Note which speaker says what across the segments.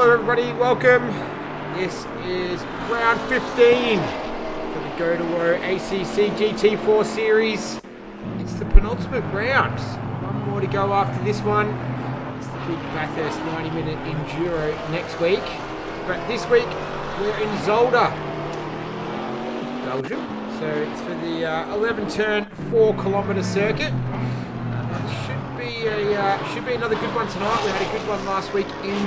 Speaker 1: Hello everybody, welcome. This is round 15 for the Go2Whoa ACC GT4 series. It's the penultimate round. One more to go after this one. It's the big Bathurst 90-minute enduro next week. But this week we're in Zolder, Belgium. So it's for the 11-turn 4-kilometre circuit. Should be another good one tonight. We had a good one last week in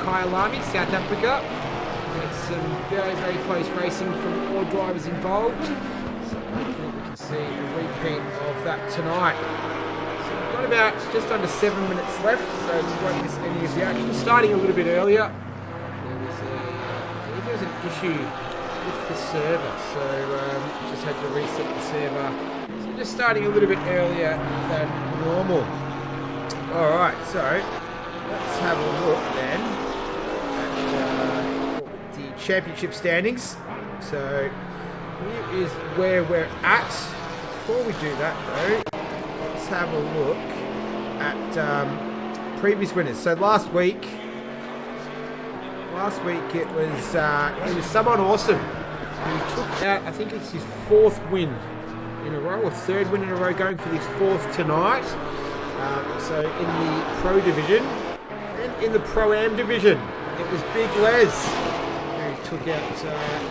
Speaker 1: Kyalami, South Africa. We had some very, very close racing from all drivers involved. So hopefully we can see a repeat of that tonight. So we've got about just under 7 minutes left, so we won't miss any of the action. Starting a little bit earlier, there was an issue with the server, so just had to reset the server. So just starting a little bit earlier than normal. Alright, so let's have a look then at the championship standings. So here is where we're at. Before we do that though, let's have a look at previous winners. So last week it was someone awesome. He took out, I think it's his 4th win in a row, or 3rd win in a row, going for his 4th tonight. So in the Pro division and in the Pro-Am division, it was Big Les who took out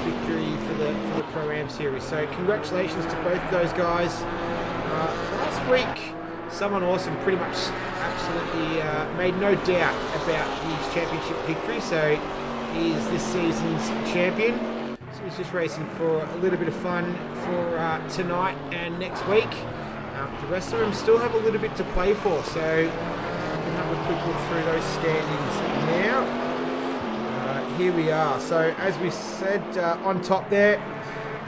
Speaker 1: victory for the Pro-Am series. So congratulations to both of those guys. Last week, someone awesome pretty much absolutely made no doubt about his championship victory. So he is this season's champion. So he's just racing for a little bit of fun for tonight and next week. The rest of them still have a little bit to play for, so we can have a quick look through those standings now. Here we are. So as we said, on top there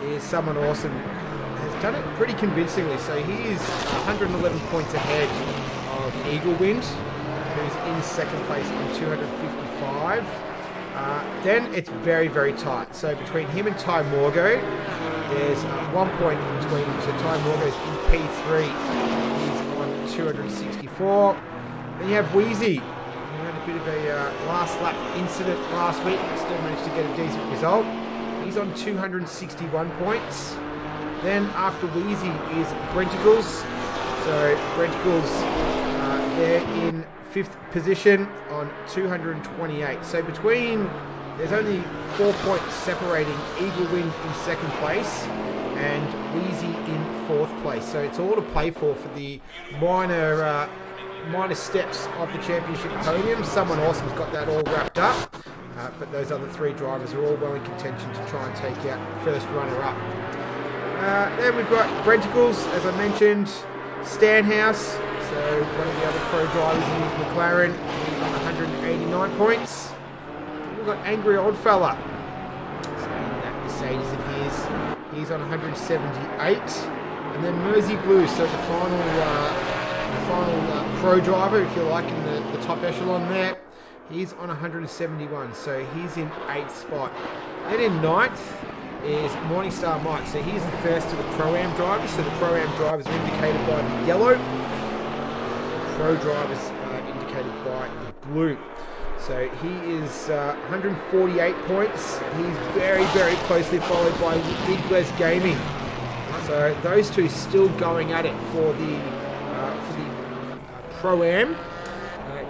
Speaker 1: is someone awesome. Has done it pretty convincingly. So he is 111 points ahead of Eagle Wind, who's in 2nd place on 255. Then it's very, very tight. So between him and Ty Morgo, there's 1 point between them. So Ty Morgo's in P3. He's on 264. Then you have Wheezy, who had a bit of a last lap incident last week, but still managed to get a decent result. He's on 261 points. Then after Wheezy is Brenticles. So Brenticles, they're in 5th position on 228. So there's only 4 points separating Eagle Wind in 2nd place and Wheezy in 4th place. So it's all to play for the minor steps of the championship podium. Someone awesome's got that all wrapped up, but those other 3 drivers are all well in contention to try and take out first runner-up. Then we've got Brenticles, as I mentioned, Stanhouse. So one of the other pro drivers in his McLaren, he's on 189 points. We've got Angry Old Fella, so in that Mercedes of his, he's on 178. And then Mersey Blue, so the final pro driver, if you like, in the top echelon there, he's on 171, so he's in 8th spot. Then in 9th is Morningstar Mike, so he's the first of the Pro-Am drivers. So the Pro-Am drivers are indicated by the yellow. Pro drivers indicated by the blue. So he is 148 points. He's very, very closely followed by Big Les Gaming. So those two still going at it for the Pro-Am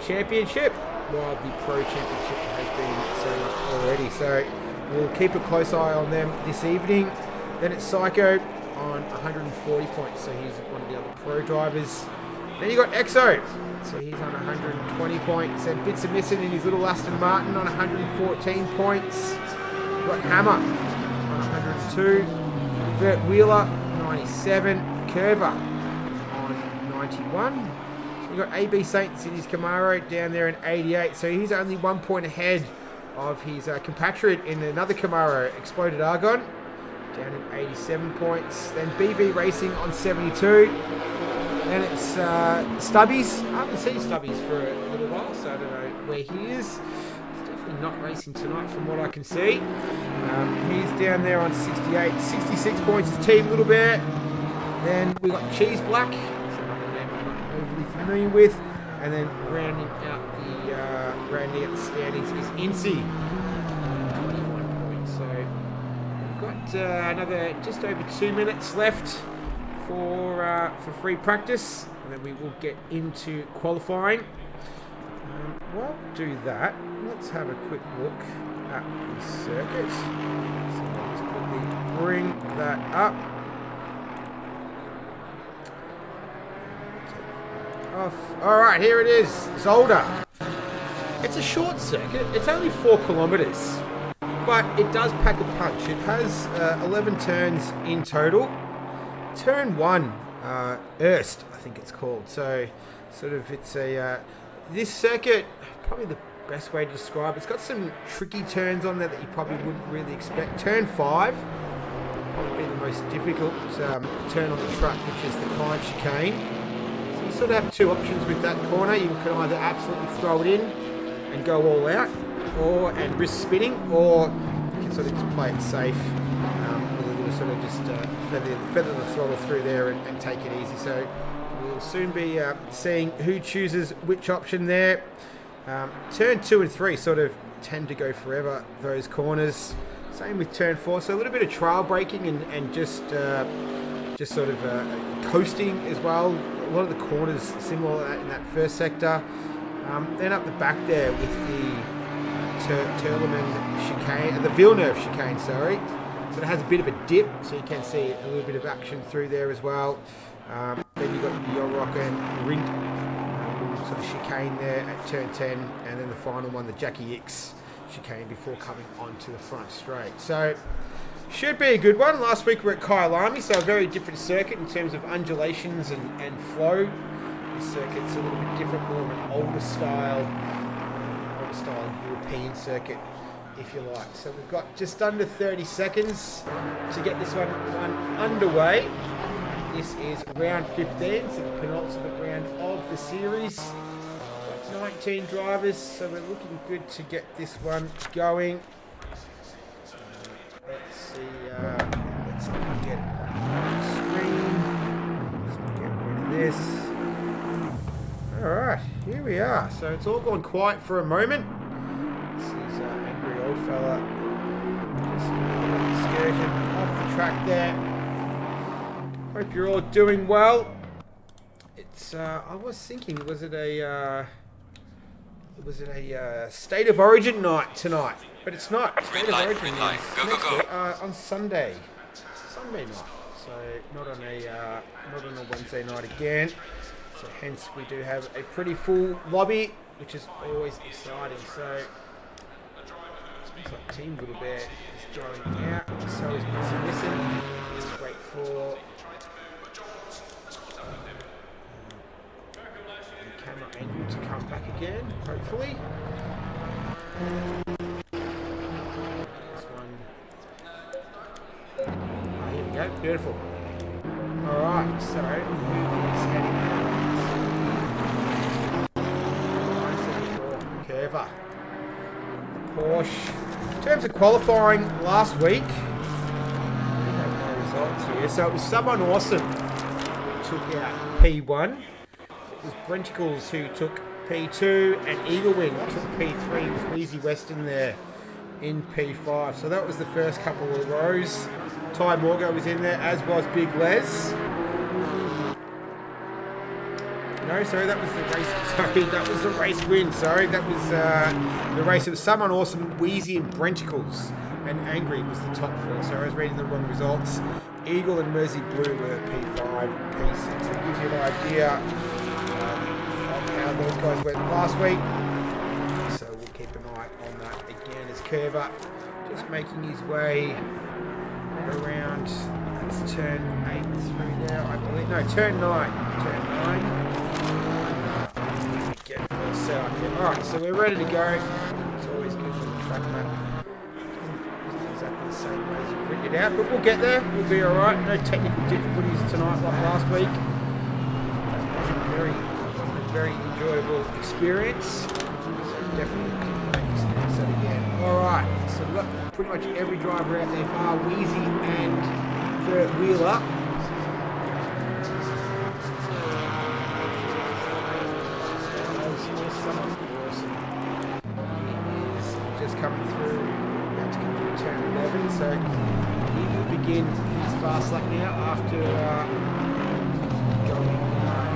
Speaker 1: championship, while the Pro championship has been set up already. So we'll keep a close eye on them this evening. Then it's Psycho on 140 points. So he's one of the other Pro drivers. Then you got Exo, so he's on 120 points, and Bits of Missing in his little Aston Martin on 114 points. You've got Hammer on 102, Bert Wheeler 97, Curver on 91. You've got AB Saints in his Camaro down there in 88, so he's only 1 point ahead of his compatriot in another Camaro, Exploded Argon, down in 87 points. Then BV Racing on 72. Then it's Stubbies. I haven't seen Stubbies for a little while, so I don't know where he is. He's definitely not racing tonight from what I can see. He's down there on 68. 66 points is Team Little Bear. Then we got Cheese Black. That's another name I'm not overly familiar with. And then rounding out the standings is Incy, 21 points. So we've got another just over 2 minutes left for free practice, and then we will get into qualifying. While we do that, let's have a quick look at the circuit. So let's quickly bring that up. All right, here it is, Zolder. It's a short circuit. It's only 4 kilometers, but it does pack a punch. It has 11 turns in total. Turn 1, Erst, I think it's called. So, sort of, it's a this circuit, probably the best way to describe it. It's got some tricky turns on there that you probably wouldn't really expect. Turn 5, probably the most difficult turn on the track, which is the Klein chicane. So you sort of have 2 options with that corner. You can either absolutely throw it in and go all out, and risk spinning, or you can sort of just play it safe. Sort of just feather the throttle through there and take it easy. So we'll soon be seeing who chooses which option there. Turn 2 and 3 sort of tend to go forever, those corners. Same with turn 4. So a little bit of trail braking and just sort of coasting as well. A lot of the corners similar in that first sector. Then up the back there with the Turleman chicane, the Villeneuve chicane, sorry. So it has a bit of a dip, so you can see a little bit of action through there as well. Then you've got the Yorok and Rink sort of chicane there at turn 10, and then the final one, the Jackie X chicane, before coming onto the front straight. So should be a good one. Last week we were at Kyalami, so a very different circuit in terms of undulations and flow. This circuit's a little bit different, more of an older style European circuit, if you like. So we've got just under 30 seconds to get this one underway. This is round 15, so the penultimate round of the series. Got 19 drivers, so we're looking good to get this one going. Let's see, let's get it on the screen. Let's get rid of this. Alright, here we are. So it's all gone quiet for a moment. This is angry old fella. Just a little excursion off the track there. Hope you're all doing well. It's I was thinking, was it a State of Origin night tonight? But it's not. State of Origin is go. On Sunday night. So not on a Wednesday night again. So hence we do have a pretty full lobby, which is always exciting. So looks like Team Little Bear is going out. So is Missy Listen. Let's wait for the camera angle to come back again, hopefully. This one. Oh, here we go. Beautiful. Alright, so who is heading out? Curver. The Porsche. In terms of qualifying last week, we have no results here. So it was someone awesome who took out P1. It was Brenticles who took P2, and Eaglewind took P3 with Wheezy Western there in P5. So that was the first couple of rows. Ty Morgo was in there, as was Big Les. No, sorry, that was the race. Sorry, that was the race win. Sorry, that was the race. It was someone awesome, Wheezy and Brenticles, and Angry was the top 4. So I was reading the wrong results. Eagle and Mersey Blue were P5, P6. So it gives you an idea of how those guys went last week. So we'll keep an eye on that again as Curver just making his way around. That's turn 8 through there, I believe. No, turn 9. Turn 9. Get all set up here. Alright, so we're ready to go. It's always good for the track map. Isn't exactly the same way as you've written it out, but we'll get there. We'll be alright. No technical difficulties tonight like last week. It was a very enjoyable experience. So definitely keep making this set again. Alright, so we've got pretty much every driver out there, bar Wheezy and Bert Wheeler. coming through, about to come through turn 11, so he will begin his fast lap now after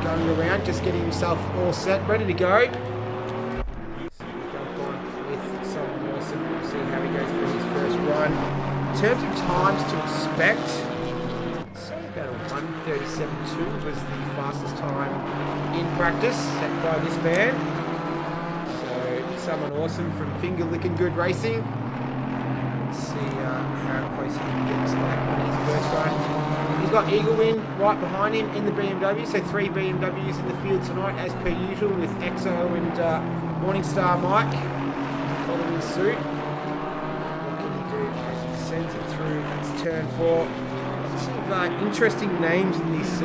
Speaker 1: going around, just getting himself all set, ready to go. So we'll jump on with someone awesome and see how he goes through his first run. In terms of times to expect, so about a 1:37.2 was the fastest time in practice set by this man. So someone awesome from Finger Licking Good Racing. Let's see how close he can get to that on his first run. He's got Eagle Win right behind him in the BMW, so 3 BMWs in the field tonight as per usual with EXO and Morningstar Mike following suit. What can he do as he sends it through? That's turn 4. Lots of interesting names in these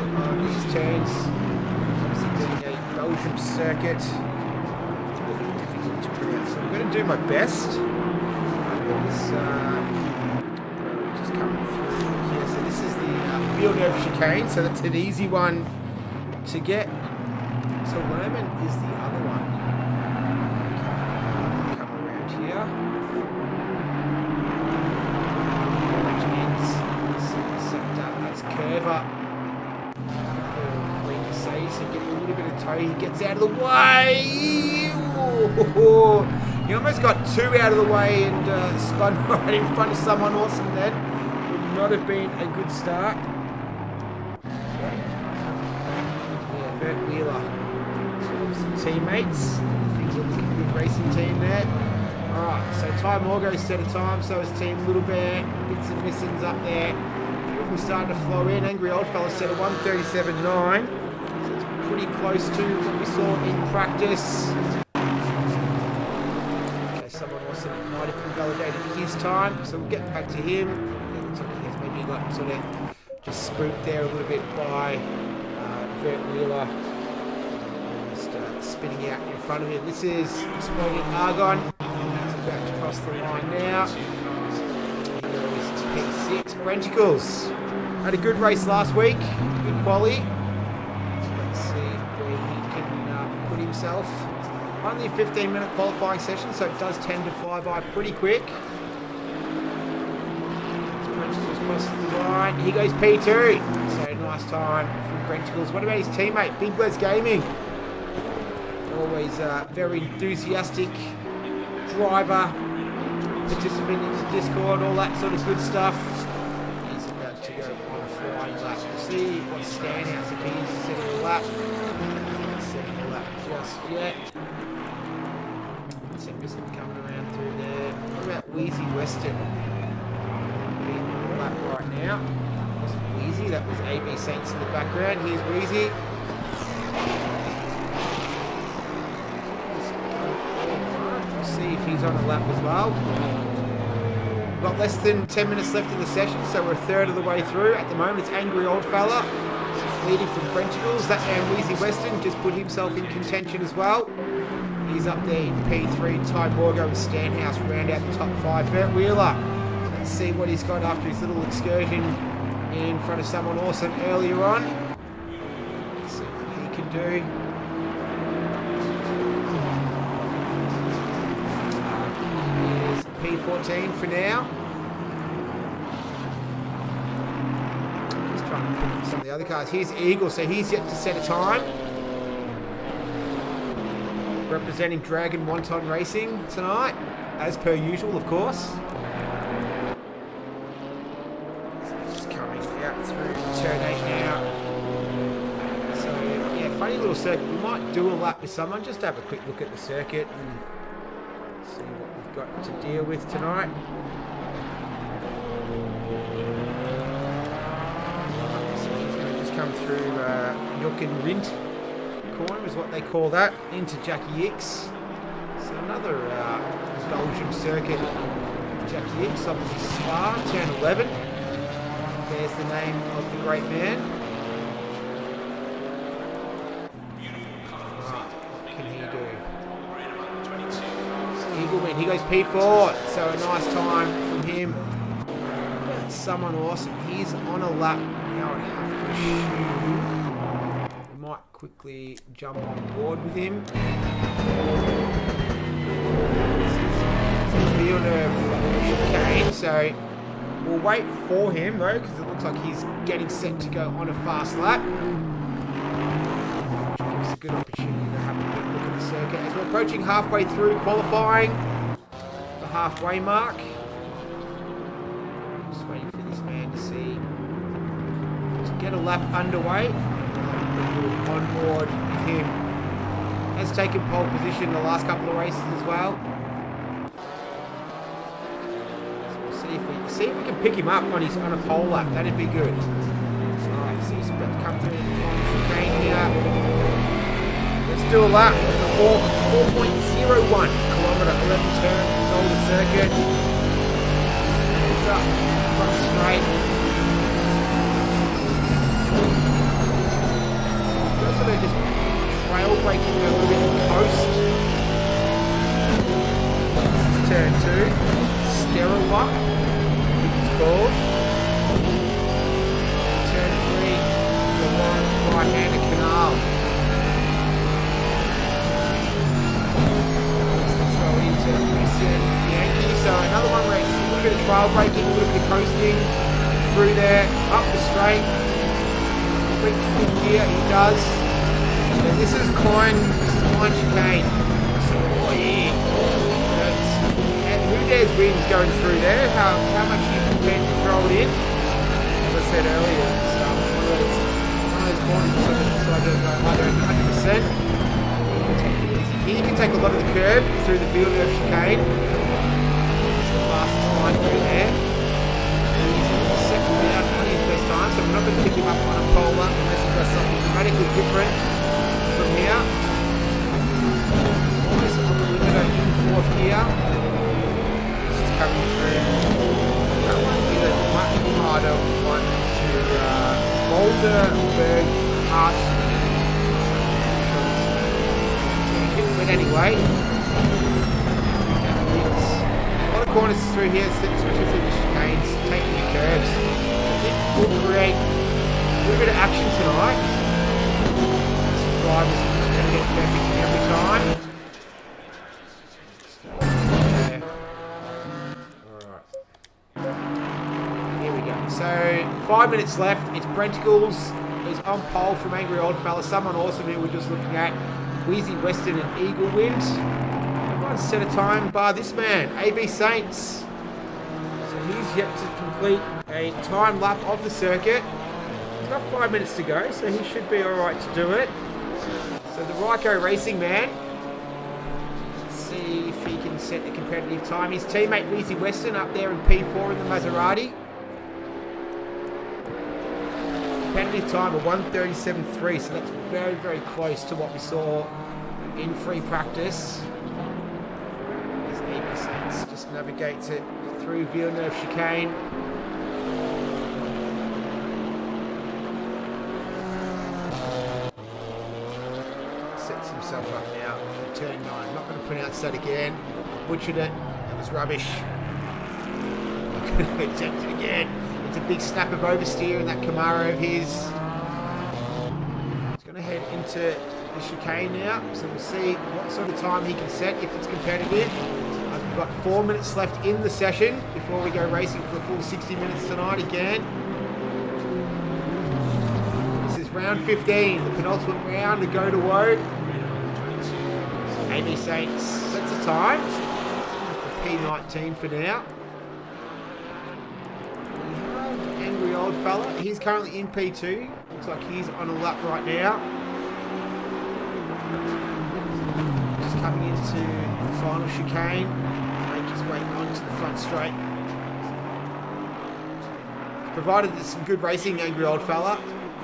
Speaker 1: turns. Obviously being a Belgium circuit, it's a little bit difficult to pronounce, so I'm going to do my best. Just coming through here, so this is the field over chicane, so that's an easy one to get. So Lerman is the other one. Come around here. That's Curver. So getting a little bit of toe. He gets out of the way. Ooh. He almost got 2 out of the way and spun right in front of someone awesome then. Would not have been a good start. Yeah, Bert Wheeler. Some teammates. I think we're looking at a good racing team there. Alright, so Ty Morgo's set a time, so his team Little Bear, bits and missings up there. A few of them starting to flow in. Angry Old Fella set a 1:37.9. So it's pretty close to what we saw in practice. Someone also might have validated his time, so we'll get back to him. It looks like he has maybe got sort of just spooked there a little bit by Bert Wheeler, just spinning out in front of him. This is Exploding Argon. He's about to cross the line now. Here is P6. Brenticles had a good race last week, good quali. Let's see where he can put himself. Only a 15-minute qualifying session, so it does tend to fly by pretty quick. Brenticles crosses the line. Here goes P2. So nice time from Brenticles. What about his teammate, Big Les Gaming? Always very enthusiastic driver, participant in the Discord, all that sort of good stuff. He's about to go on a flying lap. We'll see what Stanhouse, if he's setting a lap. Not setting a lap just yet. Coming around through there. What about Wheezy Western? Being on the lap right now. That wasn't Wheezy, that was AB Saints in the background. Here's Wheezy. We'll see if he's on a lap as well. We've got less than 10 minutes left in the session, so we're a third of the way through. At the moment, it's Angry Old Fella leading from Brenticles. That man Wheezy Western just put himself in contention as well. He's up there in P3. Ty Morgo and Stanhouse round out the top 5. Bert Wheeler. Let's see what he's got after his little excursion in front of someone awesome earlier on. Let's see what he can do. Here's P14 for now. Just trying to put in some of the other cars. Here's Eagle, so he's yet to set a time. Representing Dragon Wonton Racing tonight, as per usual, of course. Just coming out through turn 8 now. So, yeah, funny little circuit. We might do a lap with someone, just to have a quick look at the circuit and see what we've got to deal with tonight. So he's going to just come through Jochen Rindt corner is what they call that, into Jackie X. So another Belgium circuit. Jackie X, obviously Spa, turn 11. There's the name of the great man. Right, what can he do? Eagle win, he goes P4, so a nice time from him. That's someone awesome. He's on a lap now. I have to assume might quickly jump on board with him. Field chicane. So we'll wait for him though, because it looks like he's getting set to go on a fast lap. Which gives us a good opportunity to have a quick look at the circuit as we're approaching halfway through qualifying. The halfway mark. Just waiting for this man to see to get a lap underway. On board with him. Has taken pole position the last couple of races as well. So we'll see if we can pick him up on a pole lap. That'd be good. Alright, so he's about to come through the final chicane here. Let's do a lap of the 4.01 kilometre 11 turn Zolder circuit. It's up front straight. So they're just trail braking a little bit on coast. This is turn 2. Sterile lock, I think it's called. Turn 3, the long right-handed canal. Let's throw into Lucien Yankee. So another one where it's a little bit of trail braking, a little bit of coasting through there, up the straight. Fifth gear, he does. And this is Klein chicane. So, oh yeah. And who dares wins going through there? How much you prepared to throw it in? As I said earlier, it's one of those corners so I don't go 100%. He can take a lot of the curb through the Villeneuve chicane. It's the fastest line through there. Second down on his best time, so we're not going to pick him up on a pole up unless he does something dramatically different from here. Almost on the limiter in fourth gear. This is coming through. That one is a much harder one to Zolder Hart. But anyway, a lot of corners through here, especially through the chicanes, taking the curbs. I think we'll create a little bit of action tonight. This driver's going to get perfect every time. Alright. Here we go. So, 5 minutes left. It's Brenticles. He's on pole from Angry Old Fella. Someone awesome here we're just looking at. Wheezy Western and Eagle Wind. Everyone's set a time bar this man, AB Saints. So he's yet to complete a time lap of the circuit. He's got 5 minutes to go, so he should be alright to do it. So the Ryko Racing man, let's see if he can set a competitive time. His teammate Wheezy Western up there in P4 in the Maserati. Competitive time of 1:37.3, so that's very, very close to what we saw in free practice. As AB Saints just navigates it through Villeneuve chicane. Sets himself up now for turn 9. I'm not going to pronounce that again. I butchered it. That was rubbish. I'm going to attempt it again. It's a big snap of oversteer in that Camaro of his. He's going to head into the chicane now, so we'll see what sort of time he can set if it's competitive. We've got 4 minutes left in the session before we go racing for a full 60 minutes tonight again. This is round 15, the penultimate round to Go2Whoa. AB Saints sets a time for P19 for now. Angry Old Fella, he's currently in P2. Looks like he's on a lap right now. Just coming into the final chicane. Make his way onto the front straight. Provided there's some good racing, Angry Old Fella.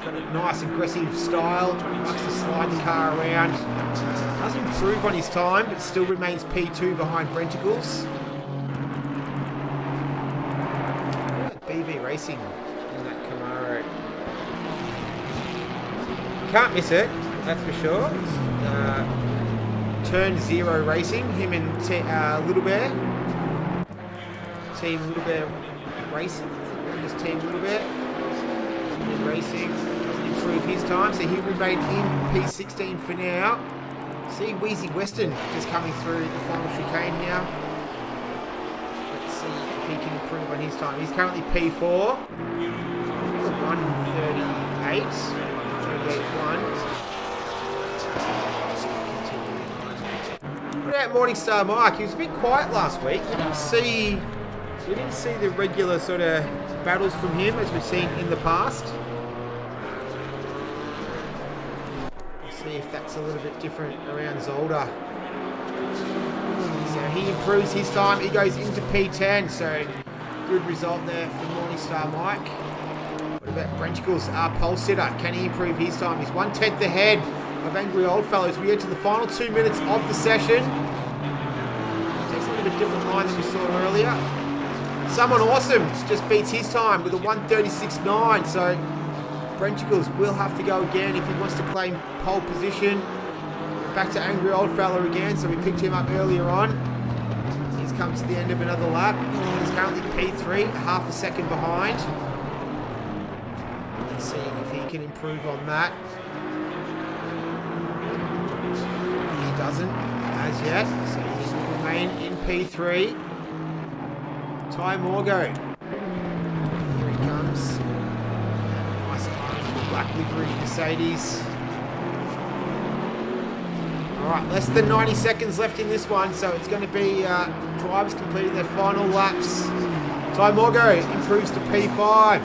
Speaker 1: Got a nice aggressive style. Likes to slide the car around. Does improve on his time, but still remains P2 behind Brenticles. BV Racing in that Camaro. Can't miss it, that's for sure. Turn 0 Racing, him and Little Bear. Team Little Bear Racing. Just Team Little Bear. And Racing doesn't improve his time, so he'll remain in P16 for now. See Wheezy Western just coming through the final chicane here. Let's see he can improve on his time. He's currently P4. 138. 38.1. What about Morningstar Mike? He was a bit quiet last week. We didn't see the regular sort of battles from him as we've seen in the past. We'll see if that's a little bit different around Zolder. So he improves his time. He goes into P10. So good result there for Morningstar Mike. What about Brenchicles, our pole sitter? Can he improve his time? He's 1/10 ahead of Angry Oldfellow as we get to the final 2 minutes of the session. Takes a little bit different line than we saw earlier. Someone Awesome just beats his time with a 1:36.9. So Brenchicles will have to go again if he wants to claim pole position. Back to Angry Oldfellow again, so we picked him up earlier on. He's come to the end of another lap. He's currently P3, half a second behind. Let's see if he can improve on that. He doesn't as yet, so he will remain in P3. Ty Morgo. Here he comes. Nice orange black livery Mercedes. Alright, less than 90 seconds left in this one, so it's going to be drivers completing their final laps. Ty Morgo improves to P5.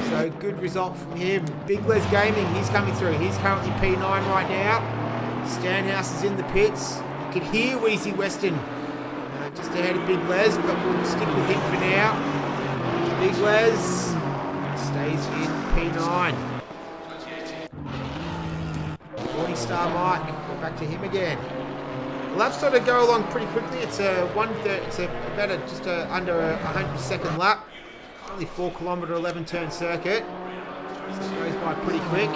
Speaker 1: So good result from him. Big Les Gaming, he's coming through. He's currently P9 right now. Stanhouse is in the pits. You can hear Wheezy Weston just ahead of Big Les, but we'll stick with him for now. Big Les stays in P9. Morningstar Mike, we're back to him again. The laps sort of go along pretty quickly. It's just under a 100-second lap. Only 4 kilometre 11 turn circuit, so it goes by pretty quick.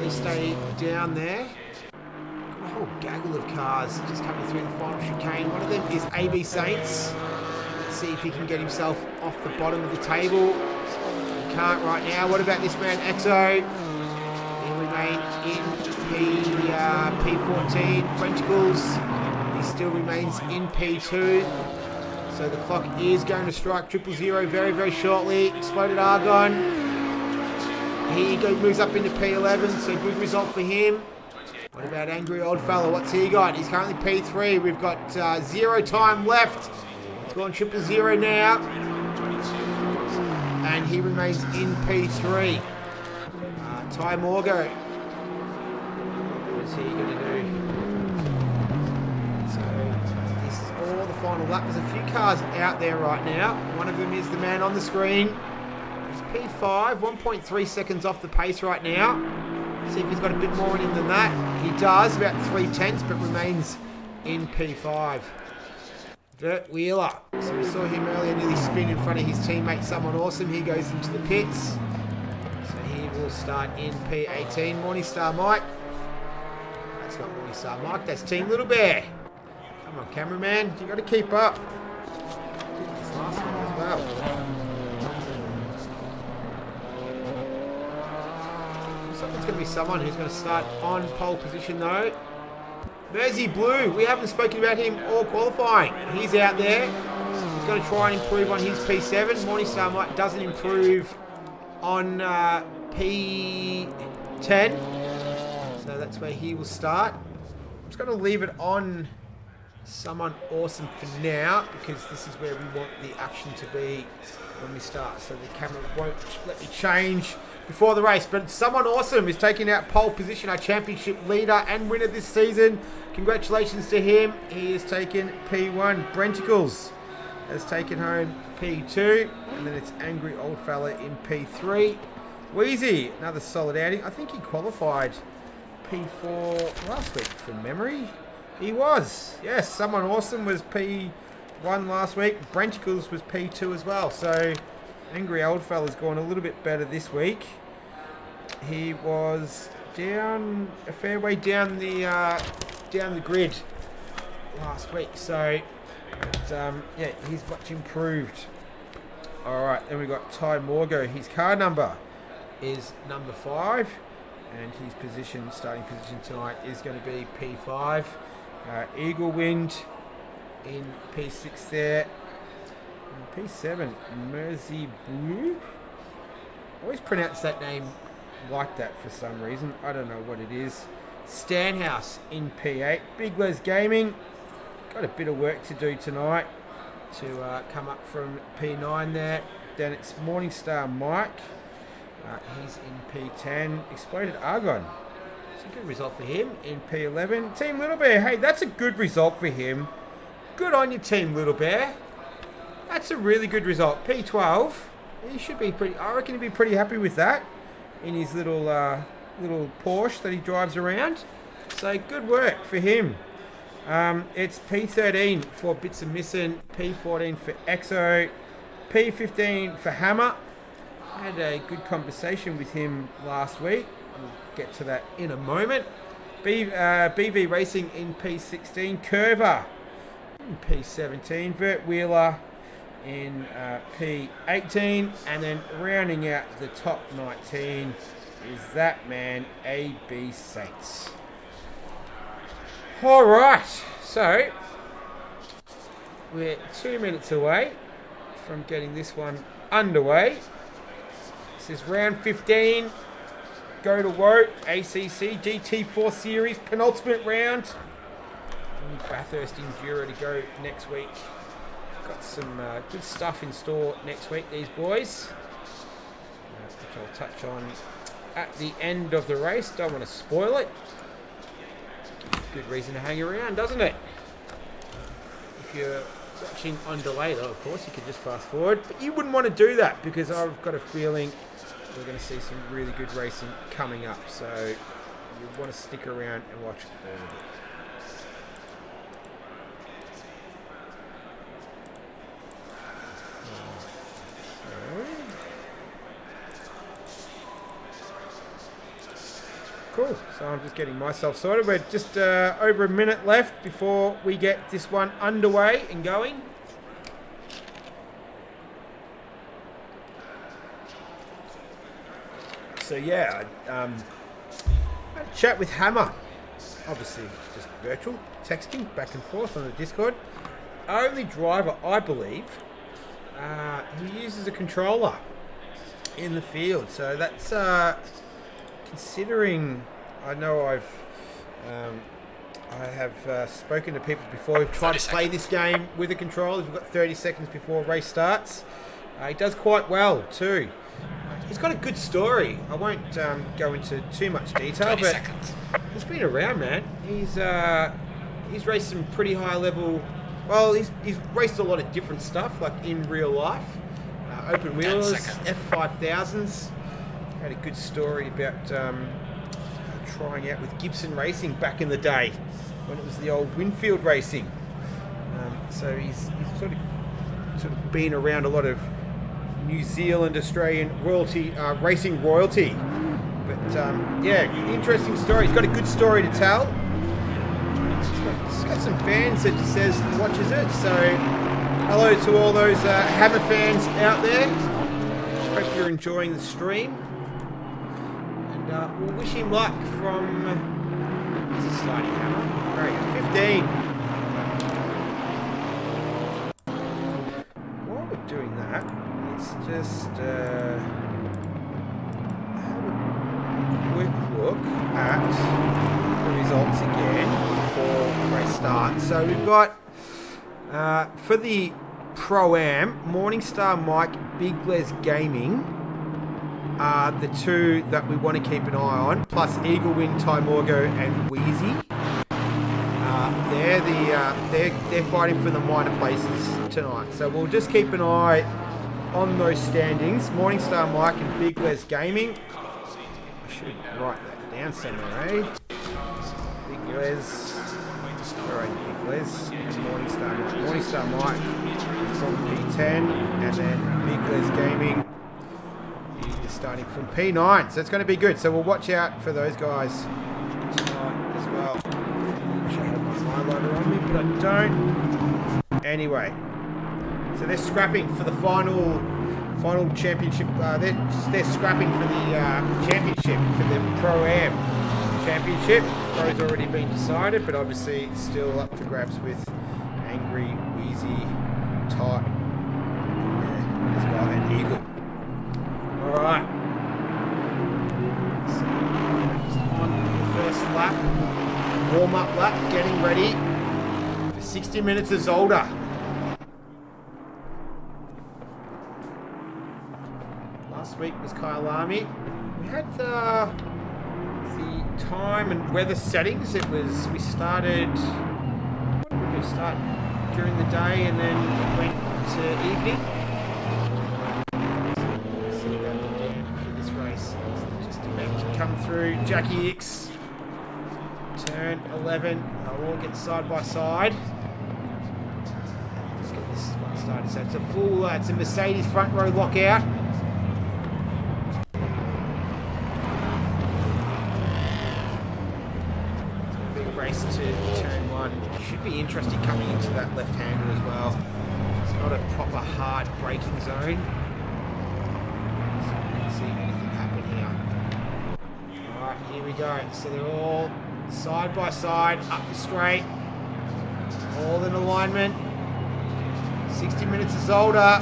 Speaker 1: We stay down there. Got a whole gaggle of cars just coming through the final chicane. One of them is AB Saints. Let's see if he can get himself off the bottom of the table. He can't right now. What about this man Exo? He remain in P14. Brenchicles, he still remains in P2. So the clock is going to strike 000 very, very shortly. Exploded Argon. He moves up into P11, so good result for him. What about Angry Oldfellow? What's he got? He's currently P3. We've got 0 time left. It's gone 000 now. And he remains in P3. Ty Morgo. What is he going to do? All the final lap. There's a few cars out there right now. One of them is the man on the screen. He's P5, 1.3 seconds off the pace right now. See if he's got a bit more in him than that. He does, about 3/10, but remains in P5. Vert Wheeler. So we saw him earlier nearly spin in front of his teammate, Someone Awesome. He goes into the pits. So he will start in P18. Morningstar Mike. That's not Morningstar Mike, that's Team Little Bear. Come on, cameraman, you got to keep up. This last one as well. Looks like it's going to be someone who's going to start on pole position though. Mersey Blue, we haven't spoken about him all qualifying. He's out there. He's going to try and improve on his P7. Morningstar Mike doesn't improve on P10. So that's where he will start. I'm just going to leave it on Someone Awesome for now, because this is where we want the action to be when we start, so the camera won't let me change before the race. But Someone Awesome is taking out pole position, our championship leader and winner this season. Congratulations to him. He has taken P1. Brenchicles has taken home P2, and then it's Angry Oldfella in P3. Wheezy, another solid outing. I think he qualified P4 last week from memory. He was. Yes, Someone Awesome was P1 last week. Brenchicles was P2 as well. So Angry Oldfella's gone a little bit better this week. He was down a fair way down the grid last week. So yeah, he's much improved. All right, then we got Ty Morgo. His car number is number 5, and his starting position tonight is going to be P5. Eagle Wind in P6 there. P7, Mersey Blue. I always pronounce that name like that for some reason. I don't know what it is. Stanhouse in P8. Big Les Gaming. Got a bit of work to do tonight to come up from P9 there. Then it's Morningstar Mike. He's in P10. Exploded Argon. It's a good result for him in P11. Team Little Bear. Hey, that's a good result for him. Good on you, Team Little Bear. That's a really good result. P12. He should be pretty. I reckon he'd be pretty happy with that in his little little Porsche that he drives around. So good work for him. It's P13 for Bits and Missing, P14 for EXO, P15 for Hammer. I had a good conversation with him last week. We'll get to that in a moment. BV Racing in P16, Curver in P17, Vert Wheeler in P18, and then rounding out the top 19 is that man, AB Saints. All right, so we're 2 minutes away from getting this one underway. This is round 15. Go2Whoa ACC GT4 Series penultimate round. Bathurst Enduro to go next week. Got some good stuff in store next week, these boys, which I'll touch on at the end of the race. Don't want to spoil it. Good reason to hang around, doesn't it? If you're watching on delay, though, of course, you can just fast forward. But you wouldn't want to do that because I've got a feeling we're going to see some really good racing coming up. So you want to stick around and watch all of it. Cool, so I'm just getting myself sorted. We're just over a minute left before we get this one underway and going. So yeah, I had a chat with Hammer. Obviously just virtual, texting back and forth on the Discord. Only driver, I believe, who uses a controller in the field. So that's... considering, I know I have spoken to people before who've tried to play this game with a controller. We've got 30 seconds before race starts. He does quite well too. He's got a good story. I won't go into too much detail, but he's been around, man. He's raced some pretty high level. Well, he's raced a lot of different stuff, like in real life, open wheelers, F5000s. Had a good story about trying out with Gibson Racing back in the day when it was the old Winfield Racing. So he's sort of been around a lot of New Zealand, Australian royalty, racing royalty. But yeah, interesting story. He's got a good story to tell. He's got some fans that he says watches it. So hello to all those Hammer fans out there. Hope you're enjoying the stream. We'll wish him luck from this is sliding Hammer. Great, 15. While we're doing that, let's just have a quick look at the results again before the race starts. So we've got for the Pro-Am, Morningstar Mike, Big Les Gaming. The two that we want to keep an eye on, plus Eagle Wind, Timorgo, and Wheezy. They're fighting for the minor places tonight. So we'll just keep an eye on those standings. Morningstar Mike and Big Les Gaming. I should write that down somewhere, eh? Big Les. Alright, Big Les and Morningstar Mike. Morningstar Mike from P10, and then Big Les Gaming starting from P9, so it's going to be good. So we'll watch out for those guys tonight as well. Wish I had my highlighter on me, but I don't. Anyway, so they're scrapping for the final championship. They're scrapping for the championship for the Pro-Am championship. Pro's already been decided, but obviously it's still up for grabs with Angry, Wheezy, Tot, as well, and Eagle. Alright. So, just on the first lap, warm-up lap, getting ready for 60 minutes of Zolder. Last week was Kyalami. We had the time and weather settings. We started, when did we start? During the day and then it went to evening. See that again for this race. It's just about to come through. Jackie X. Turn 11. They'll all get side by side. Let's get this one started. So it's a full, it's a Mercedes front row lockout. Race to turn 1. Should be interesting coming into that left-hander as well. It's not a proper hard braking zone. So you can see anything happen here. Alright, here we go. So they're all side by side, up the straight. All in alignment. 60 minutes of Zolder.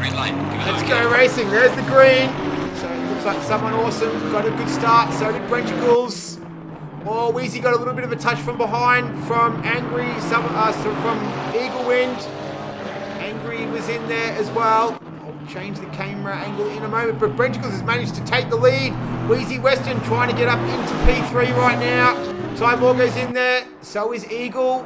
Speaker 2: Green light.
Speaker 1: Let's go racing. There's the green. So it looks like someone awesome. Got a good start. So did Brenchicles. Oh, Wheezy got a little bit of a touch from behind from Angry, from Eagle Wind. Angry was in there as well. I'll change the camera angle in a moment, but Brenchicles has managed to take the lead. Wheezy Western trying to get up into P3 right now. Ty Morgo's in there, so is Eagle.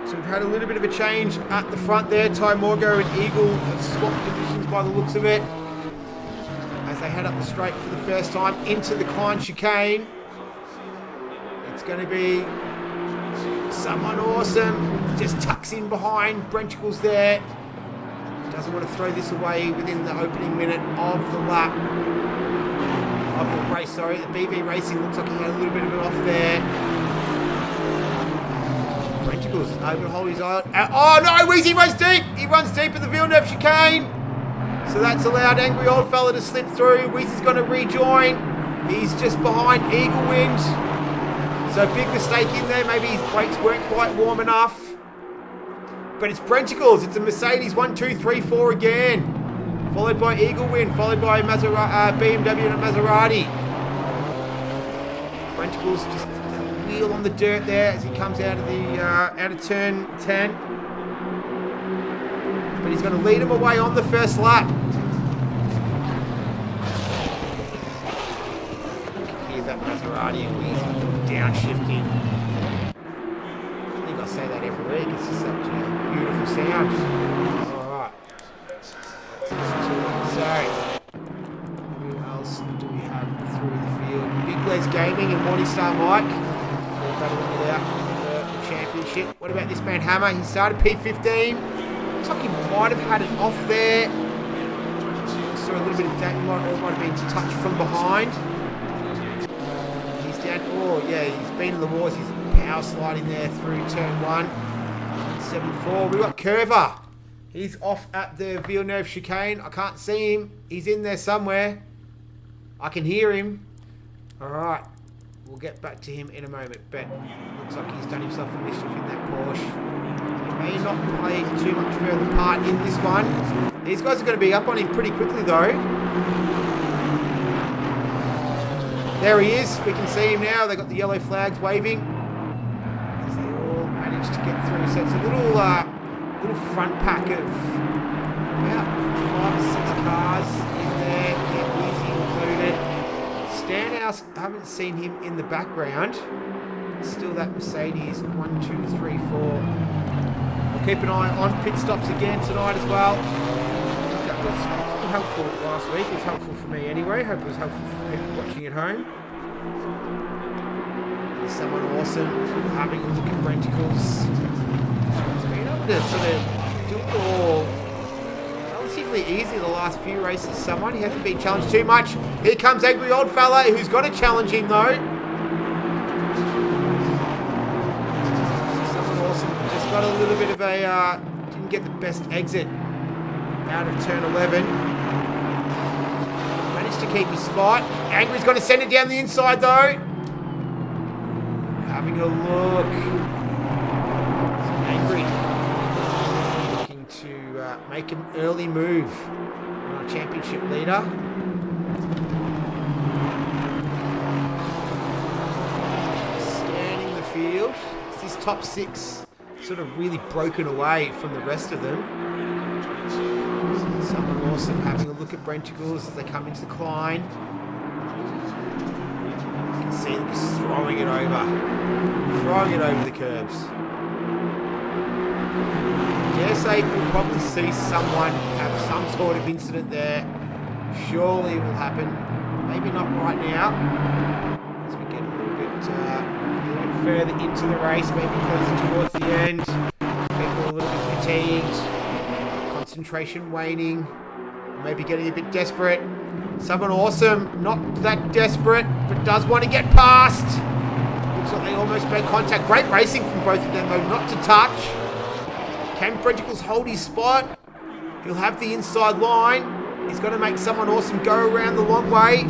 Speaker 1: So we've had a little bit of a change at the front there. Ty Morgo and Eagle have swapped positions by the looks of it as they head up the straight for the first time into the Klein chicane. It's going to be someone awesome. Just tucks in behind. Brenchicles there. Doesn't want to throw this away within the opening minute of the lap. Of the race, sorry. The BV Racing looks like he had a little bit of it off there. Brenchicles over to hold his eye. Oh no, Wheezy runs deep. He runs deep in the Villeneuve chicane. So that's allowed Angry Old Fella to slip through. Wheezy's going to rejoin. He's just behind Eagle Wind. So big mistake in there. Maybe his brakes weren't quite warm enough. But it's Brenchicles. It's a Mercedes 1, 2, 3, 4 again. Followed by Eagle Wind. Followed by BMW and a Maserati. Brenchicles just a wheel on the dirt there as he comes out of turn 10. But he's going to lead him away on the first lap. You can hear that Maserati and Wheezy downshifting. I think I say that every week. It's just such a beautiful sound. Alright. So, who else do we have through the field? Big Les Gaming and Morningstar Mike. They're battling it out for the championship. What about this man Hammer? He started P15. Looks like he might have had it off there. Saw a little bit of damage. Might have been touched from behind. Oh yeah, he's been in the wars. He's power sliding there through turn 1. 7-4. We've got Curver. He's off at the Villeneuve chicane. I can't see him. He's in there somewhere. I can hear him. Alright. We'll get back to him in a moment. But looks like he's done himself a mischief in that Porsche. He may not play too much further part in this one. These guys are going to be up on him pretty quickly though. There he is. We can see him now. They've got the yellow flags waving as they all manage to get through. So it's a little front pack of about 5 or 6 cars in there. Yeah, Wheezy included. Stanhouse, I haven't seen him in the background. Still that Mercedes 1, 2, 3, 4. I'll keep an eye on pit stops again tonight as well. That was helpful last week. It was helpful for me anyway. Hope it was helpful for people watching at home. There's someone awesome having a look at Brenchicles. He's been able to sort of do it all relatively easy the last few races. Someone, he hasn't been challenged too much. Here comes Angry Old Fella, who's got to challenge him though. Someone awesome. Just got a little bit of a didn't get the best exit out of turn 11. Managed to keep his spot. Angry's going to send it down the inside though. Having a look. Angry looking to make make an early move on our championship leader. Scanning the field. It's this top 6 sort of really broken away from the rest of them. Someone awesome having a look at Brenticles as they come into the climb. You can see them just throwing it over the curbs. I dare say we'll probably see someone have some sort of incident there. Surely it will happen. Maybe not right now. As we get a little bit further into the race, maybe closer towards the end. People a little bit fatigued. Concentration waning. Maybe getting a bit desperate. Someone awesome, not that desperate, but does want to get past. Looks like they almost made contact. Great racing from both of them though, not to touch. Can Brenticles hold his spot? He'll have the inside line. He's going to make someone awesome go around the long way. He's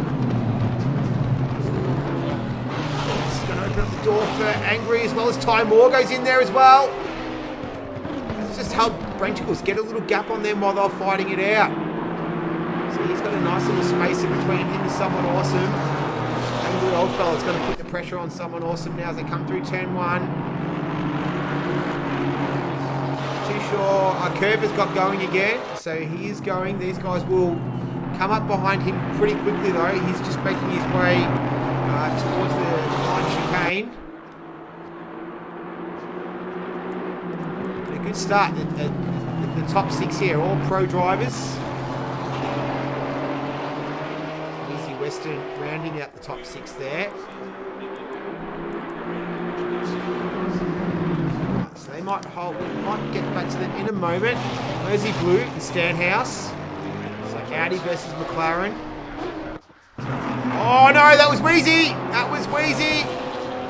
Speaker 1: going to open up the door for Angry as well as Ty Moore goes in there as well. Let's just help Brenticles get a little gap on them while they're fighting it out. So he's got a nice little space in between him and someone awesome. Angry old fella's going to put the pressure on someone awesome now as they come through turn 1. Too sure. Our curve has got going again, so he is going. These guys will come up behind him pretty quickly though. He's just making his way towards the line chicane. But a good start. The top 6 here, all pro drivers. Easy Western rounding out the top 6 there. So they might hold, we might get back to them in a moment. Mersey Blue and Stanhouse. So Audi versus McLaren. Oh no, that was Wheezy! That was Wheezy!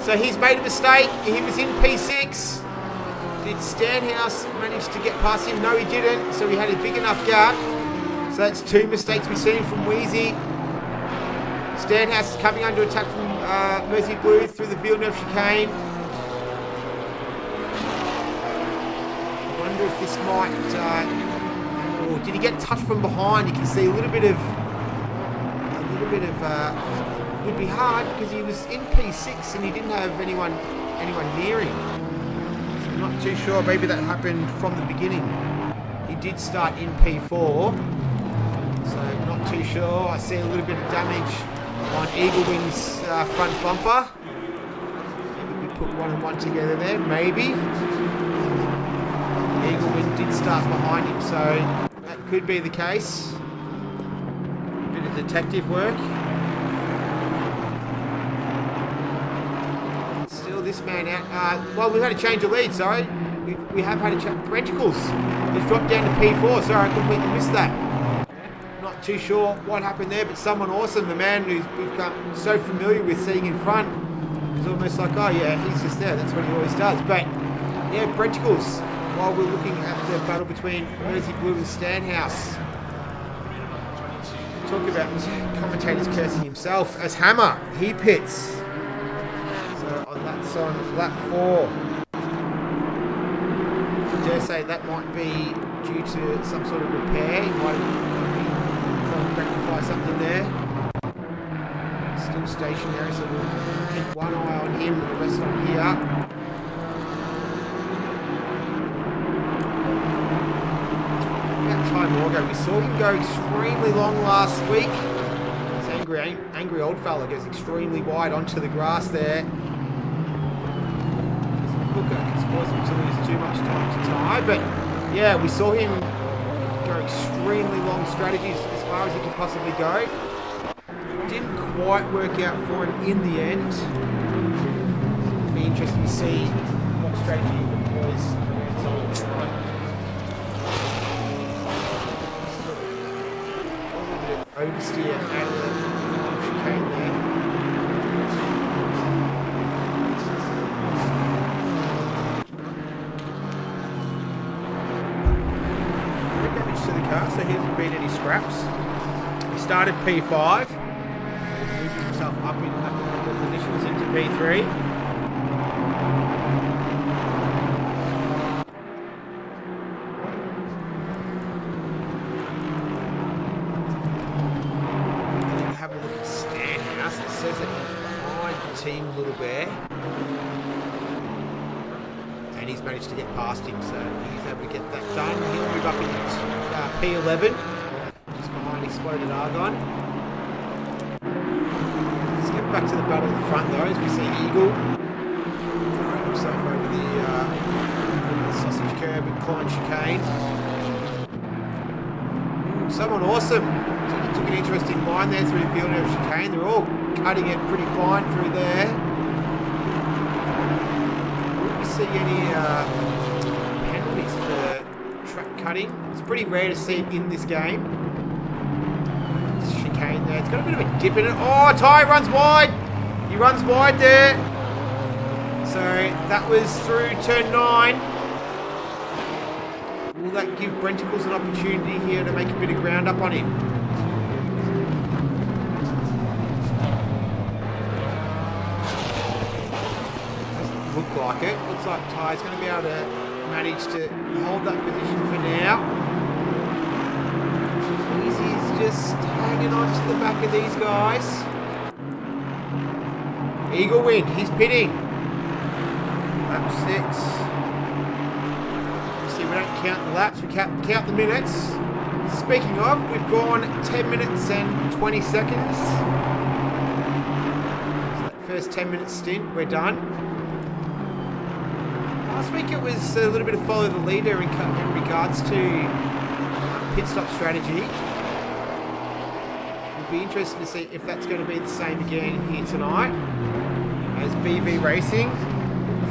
Speaker 1: So he's made a mistake. He was in P6. Did Stanhouse manage to get past him? No, he didn't. So he had a big enough gap. So that's 2 mistakes we've seen from Wheezy. Stanhouse is coming under attack from Mersey Blue through the Villeneuve chicane. If this might, did he get touched from behind? You can see a little bit of, would be hard because he was in P6 and he didn't have anyone near him. So I'm not too sure. Maybe that happened from the beginning. He did start in P4, so not too sure. I see a little bit of damage on Eagle Wing's front bumper. Maybe we put 1 and 1 together there. Maybe. Eagleman did start behind him, so that could be the case. A bit of detective work. Still this man out. Well, we've had a change of lead, sorry. We have had a change. Brenticles has dropped down to P4, sorry, I completely missed that. Not too sure what happened there, but someone awesome, the man who's become so familiar with seeing in front, is almost like, oh yeah, he's just there, that's what he always does. But yeah, Brenticles, while we're looking at the battle between Mersey Blue and Stanhouse. Talk about commentators cursing himself as Hammer. He pits. So that's on lap 4. I dare say that might be due to some sort of repair. He might have rectify something there. Still stationary, so we'll keep one eye on him and the rest on here. Time Morgan. We saw him go extremely long last week. This angry old fella goes extremely wide onto the grass there. It's caused him to lose too much time to tie, but yeah, we saw him go extremely long strategies as far as he could possibly go. Didn't quite work out for him in the end. It'll be interesting to see what strategy he deploys around Zolder. Oversteer out of the chicane there. No damage to the car, so he hasn't been any scraps. He started P5. He's moving himself up in a couple of positions into P3. Team Little Bear. And he's managed to get past him, so he's able to get that done. He'll move up into P11, just behind Exploded Argon. Let's get back to the battle at the front though, as we see Eagle throwing himself over the sausage curb and Klein chicane. Someone awesome. Took an interesting line there through the field of chicane. They're all cutting it pretty fine through there. See any penalties for track cutting. It's pretty rare to see in this game. It's chicane there. It's got a bit of a dip in it. Oh, Ty runs wide. He runs wide there. So that was through turn 9. Will that give Brenticles an opportunity here to make a bit of ground up on him? Look like it. Looks like Ty's going to be able to manage to hold that position for now. Easy's just hanging on to the back of these guys. Eagle win. He's pitting. Lap 6. See, we don't count the laps. We count the minutes. Speaking of, we've gone 10 minutes and 20 seconds. So that first 10-minute stint, we're done. Last week it was a little bit of follow the leader in regards to pit stop strategy. We'll be interested to see if that's going to be the same again here tonight. As BV Racing,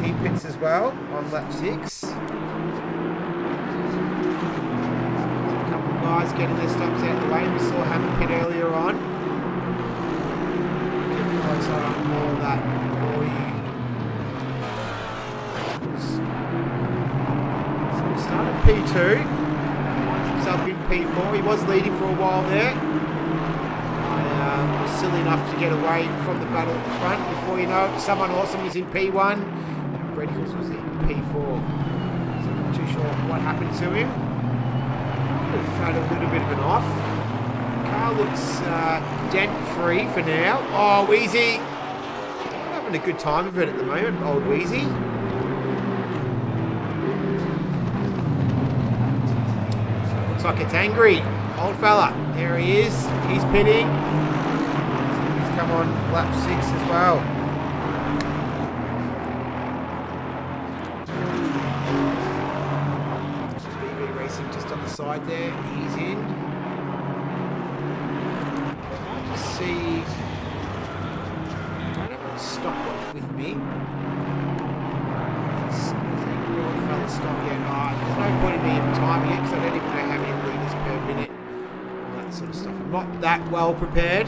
Speaker 1: he pits as well on lap 6. A couple of guys getting their stops out of the way. We saw Hammer pit earlier on. Get closer on all of that for you. Started P2, finds himself in P4. He was leading for a while there. Was silly enough to get away from the battle at the front. Before you know it, someone awesome was in P1 and Brenticles was in P4. So I'm not too sure what happened to him. We've had a little bit of an off. Car looks dent-free for now. Oh, Wheezy. Not having a good time of it at the moment, old Wheezy. Looks like it's angry. Old fella. There he is. He's pitting. He's come on lap 6 as well. BB Racing just on the side there. He's in. Trying to see. I don't have a stopwatch with me. Old fella stop yet. There's no point in me even timing it because I don't even know how many litres per minute. That sort of stuff. I'm not that well prepared.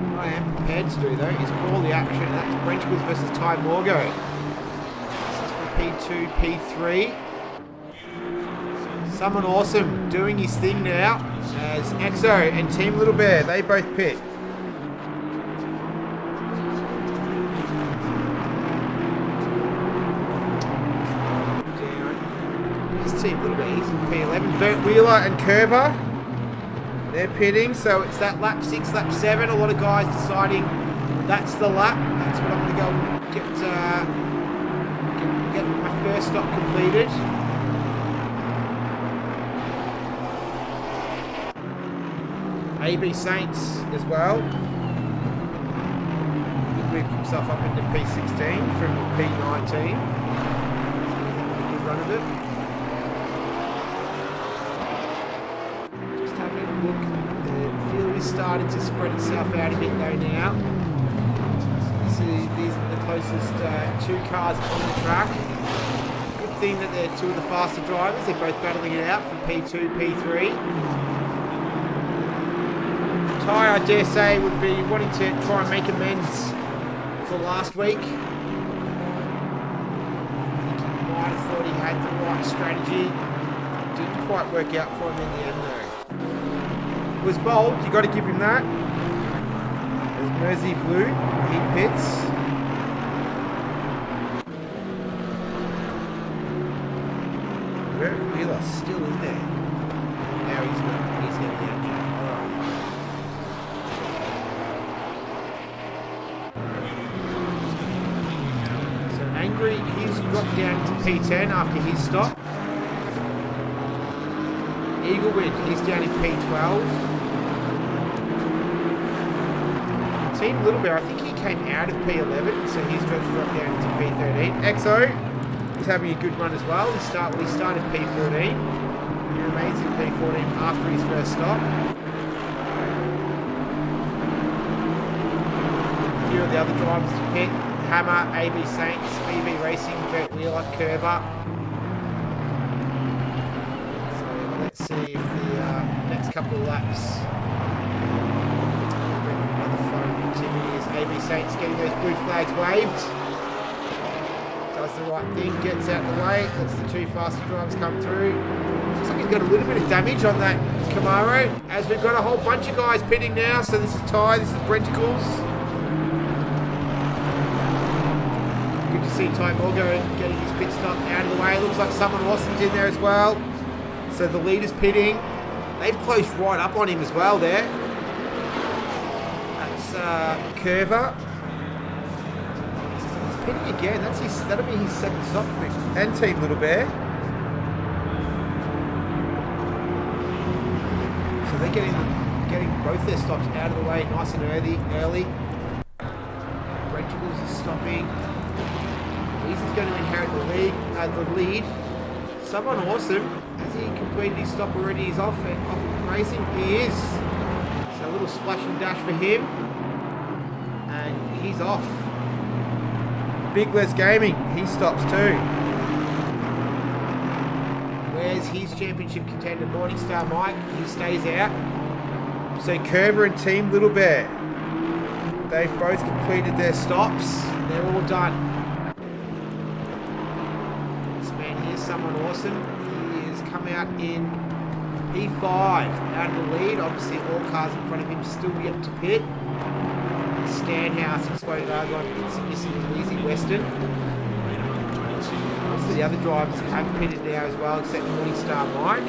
Speaker 1: What I am prepared to do though is call the action, and that's Brenticles versus Ty Morgo. This is for P2, P3. Someone awesome doing his thing now as Exo and Team Little Bear, they both pit. Team Little Bear, he's in P11. Bert Wheeler and Curver, they're pitting, so it's that lap 6, lap 7. A lot of guys deciding that's the lap. That's what I'm going to go get my first stop completed. AB Saints as well. He moved himself up into P16 from P19. So a good run of it. Look, the field is starting to spread itself out a bit though now. So these are the closest 2 cars on the track. Good thing that they're 2 of the faster drivers. They're both battling it out for P2, P3. Ty, I dare say, would be wanting to try and make amends for last week. I think he might have thought he had the right strategy. Didn't quite work out for him in the end though. Was bold, you got to give him that. There's Mersey Blue, he pits. Bert Wheeler still in there. Now he's not. He's getting out now. dropped down to P10 after his stop. Eagle Wind, he's down in P12. Team Little Bear, I think he came out of P11, so he's just dropped down to P13. EXO, he's having a good run as well. He started P14. He remains in P14 after his first stop. A few of the other drivers to pit. Hammer, AB Saints, BB Racing, Vert Wheeler, Curver. So let's see if the next couple of laps bring another phone continues. AB Saints getting those blue flags waved. Does the right thing, gets out of the way, lets the two faster drivers come through. Looks like he's got a little bit of damage on that Camaro, as we've got a whole bunch of guys pitting now. So this is Ty, this is Brenticles. Good to see Ty Morgan getting his pit stop out of the way. Looks like someone awesome's in there as well. So the leader's pitting. They've closed right up on him as well there. That's Curver. Pitting again. That'll be his second stop for him. And Team Little Bear. So they're getting both their stops out of the way nice and early. Brenticles is stopping. He's going to inherit the lead. Someone awesome. Has he completed his stop already? He's off racing. He is. So a little splash and dash for him. And he's off. Big Les Gaming, he stops too. Where's his championship contender, Morningstar Mike? He stays out. So Curver and Team Little Bear, they've both completed their stops. They're all done. This man here's someone awesome. He has come out in P5 out of the lead. Obviously all cars in front of him still yet to pit. Stanhouse, Exploded Argon, Mitsubishi, and Easy Western. Most of the other drivers have pitted now as well, except Morningstar Mike.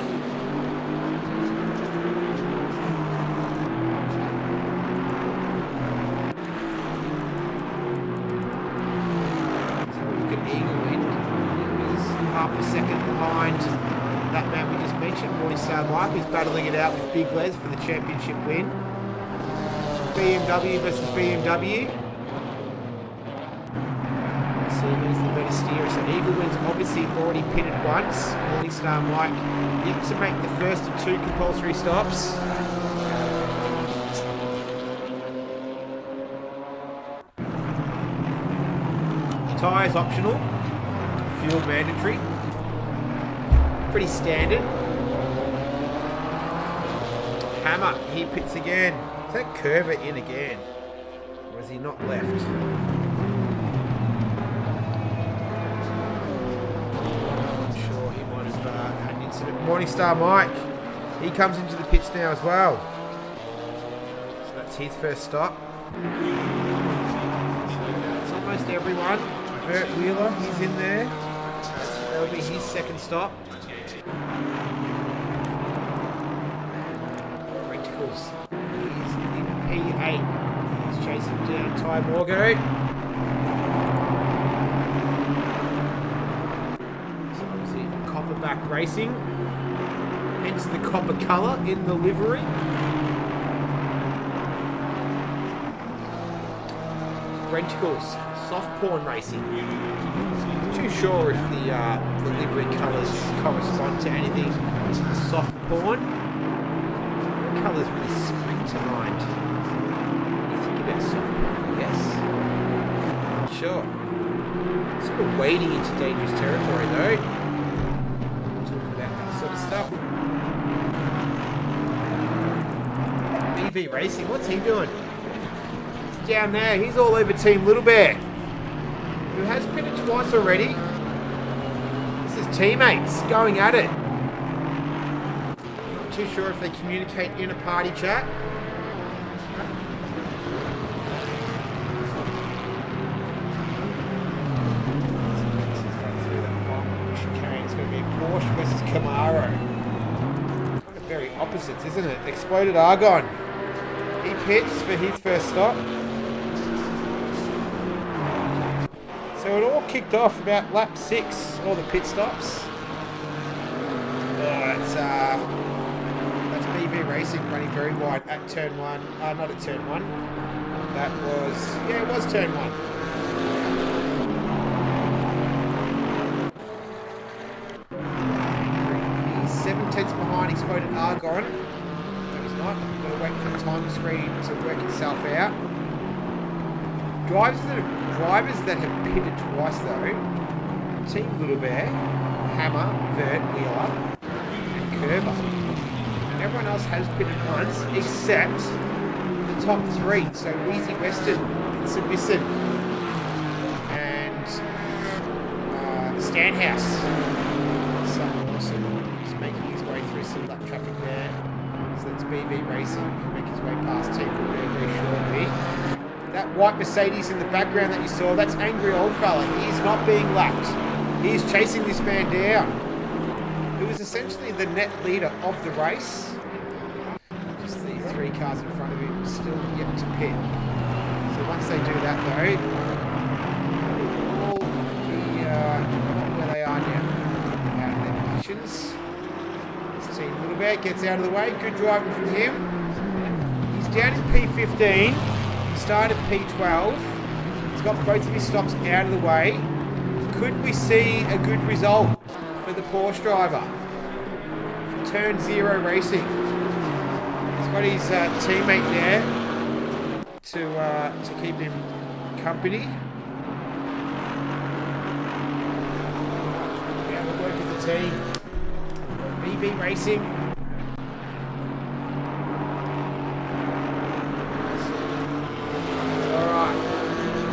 Speaker 1: So we look at Eagle Wind. He was half a second behind that man we just mentioned, Morningstar Mike, who's battling it out with Big Les for the championship win. BMW versus BMW. Let's see who's the better steerer. So Eagle Wind's obviously already pitted once. Morningstar Mike yet to make the first of two compulsory stops. Tyres optional. Fuel mandatory. Pretty standard. Hammer, he pits again. Is that Curver in again? Or is he not left? Not sure, he might have had an incident. Morningstar Mike, he comes into the pits now as well. So that's his first stop. So that's almost everyone. Vert Wheeler, he's in there. That'll be his second stop. Brenticles. He's in P8. He's chasing down Ty Morgan. So obviously Copperback Racing. Hence the copper colour in the livery. Brenticles, Soft Porn Racing. Not too sure if the livery colours correspond to anything soft porn. Colours really spring to mind. What do you think about soft porn? Yes. Not sure. Sort of wading into dangerous territory though. Talking about that sort of stuff. BV Racing, what's he doing? He's down there. He's all over Team Little Bear, who has pitted twice already. This is teammates going at it. Too sure if they communicate in a party chat. It's going to be Porsche versus Camaro. Kind of very opposites, isn't it? Exploded Argon. He pits for his first stop. So So it all kicked off about lap 6, all the pit stops. That's BV Racing running very wide at turn 1. Not at turn 1. That was, yeah, it was turn 1. He's 7 tenths behind Exploded Argon. No, he's not. We've got to wait for the time screen to work itself out. Drivers that have pitted twice though, Team Little Bear, Hammer, Vert, Wheeler, and Curver. Everyone else has pitted once except the top 3. So Wheezy Western, Submission, and Stanhouse. Someone awesome. Just making his way through some lap traffic there. So that's BV Racing. He'll make his way past Team Little Bear very shortly. That white Mercedes in the background that you saw, that's Angry Old Fella. He's not being lapped. He's chasing this man down. Who was essentially the net leader of the race. Just the 3 cars in front of him still yet to pit. So once they do that though, all where they are now, out of their positions. This team Little Bear gets out of the way. Good driving from him. He's down in P15. Started P12. He's got both of his stops out of the way. Could we see a good result for the Porsche driver? Turn 0 Racing. He's got his teammate there to keep him company. Yeah, the work of the team. BV Racing.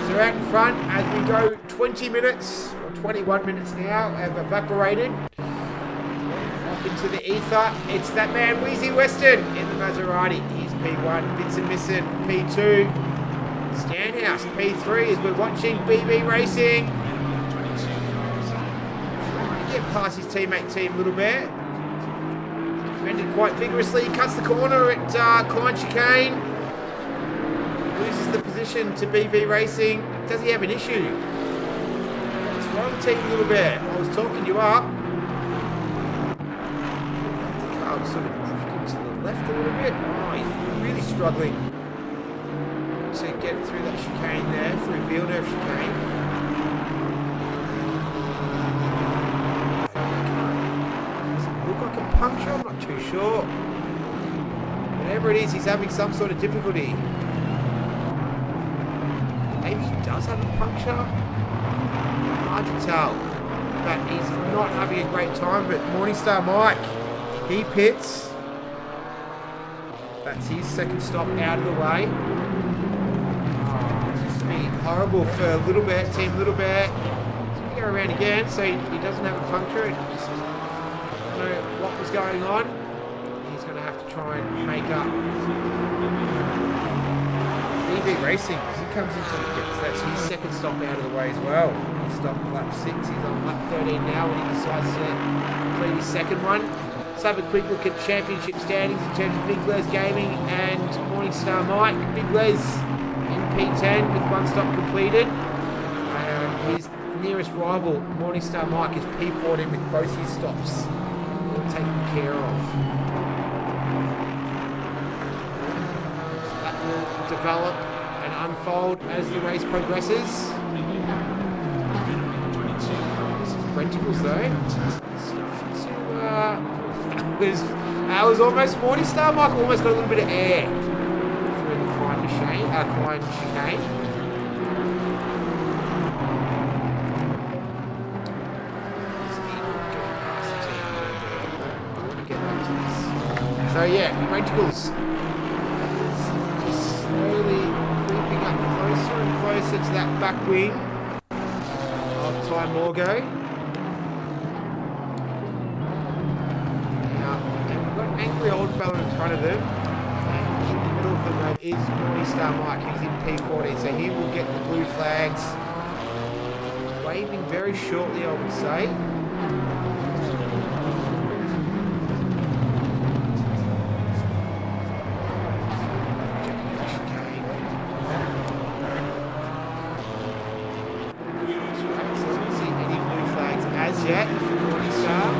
Speaker 1: We're out in front as we go 20 minutes, or 21 minutes now, have evaporated off into the ether. It's that man, Wheezy Western, in the Maserati. He's P1, Vincent Misson, P2, Stanhouse, P3, as we're watching BB Racing. Trying to get past his teammate Team Little Bear. Defended quite vigorously, cuts the corner at Klein Chicane. Loses the position to BV Racing. Does he have an issue? It's wrong, Team Little Bear. I was talking you up. The car was sort of drifting to the left a little bit. Oh, he's really struggling to get through that chicane there, through Villeneuve chicane. Does it look like a puncture? I'm not too sure. Whatever it is, he's having some sort of difficulty. Maybe he does have a puncture. Hard to tell. But he's not having a great time of it. Morningstar Mike, he pits. That's his second stop out of the way. Oh, this is be horrible for Little Bear, Team Little Bear. He's going to go around again, so he doesn't have a puncture. Just don't know what was going on. He's going to have to try and make up. BV Racing, he comes into the pits. That's his second stop out of the way as well. He stopped at lap 6. He's on lap 13 now when he decides to complete his second one. Let's have a quick look at championship standings in terms of Big Les Gaming and Morningstar Mike. Big Les in P10 with 1 stop completed. His nearest rival, Morningstar Mike, is P14 with both his stops all taken care of. Develop and unfold as the race progresses. This is Brenticles though. That was almost Morningstar Mike, almost got a little bit of air through the Klein chicane. So yeah, Brenticles slowly creeping up closer and closer to that back wing of Ty Morgo. Now, we've got an angry old fella in front of them. And in the middle of them though is Morningstar Mike, who's in P14, so he will get the blue flags. Waving very shortly, I would say. yet for Morningstar.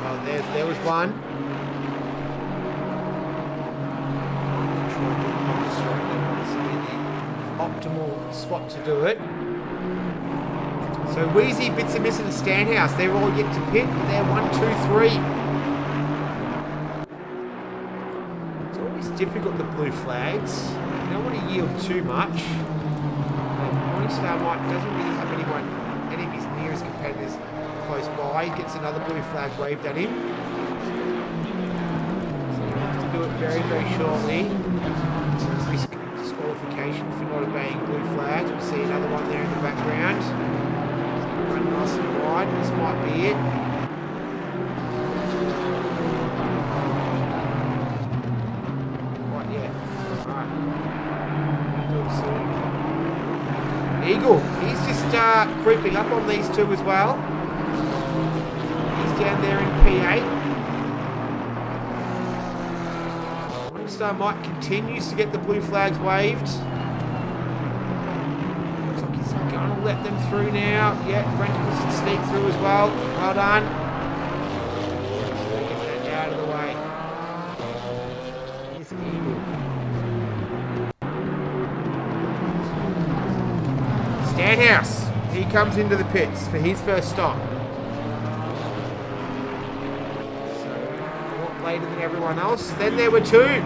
Speaker 1: Oh, there was one. Optimal spot to do it. So Wheezy, Bits and Missing, and Stanhouse, they're all yet to pit. They're 1, 2, 3. It's always difficult, the blue flags. You don't want to yield too much. Morningstar doesn't really have any of his nearest competitors close by. He gets another blue flag waved at him. So you have to do it very, very shortly. Risk disqualification for not obeying blue flags. We see another one there in the background. Run nice and wide. This might be it. Quite yet. Alright. Eagle. He's just creeping up on these two as well. He's down there in P8. Morningstar Mike continues to get the blue flags waved. Gonna let them through now. Yeah, Brenticles can sneak through as well. Well done. So they get that out of the way. Here's Eagle. Stanhouse. He comes into the pits for his first stop. So, a lot later than everyone else. Then there were two.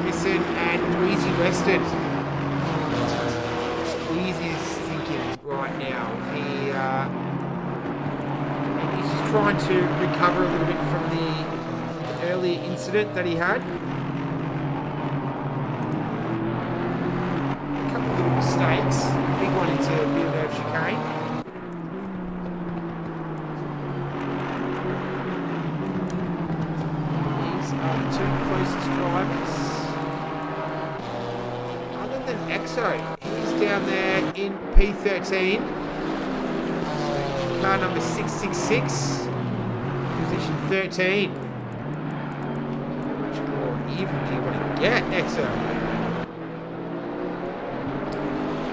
Speaker 1: Missing and Wheezy Western. Wheezy's thinking right now. He's just trying to recover a little bit from the earlier incident that he had. A couple of little mistakes. Big one into Villeneuve chicane. These are the two closest drivers. Other than EXO, he's down there in P13. Car number 666, position 13. How much more even do you want to get, EXO?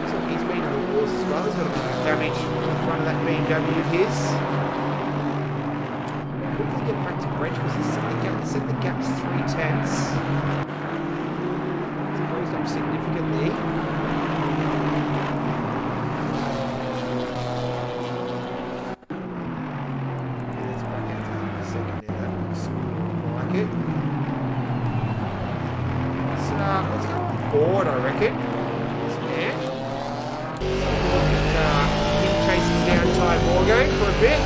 Speaker 1: So he's been in the wars as well. He's got a bit of damage in front of that BMW of his. Quickly get back to Brent because he's set the gap's 3/10. He's closed up significantly. Let's go on board, I reckon. This man. Him chasing down Ty Morgo for a bit.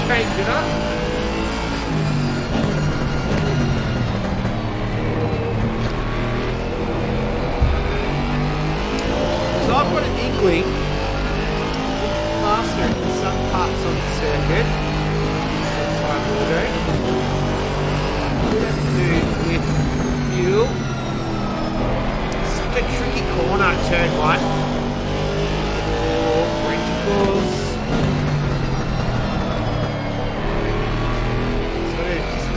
Speaker 1: Change it up. So I've got an inkling faster in some parts of the circuit. Ty Morgo. What have to do with fuel? Such a tricky corner, turn 1. Brenticles. Sort of just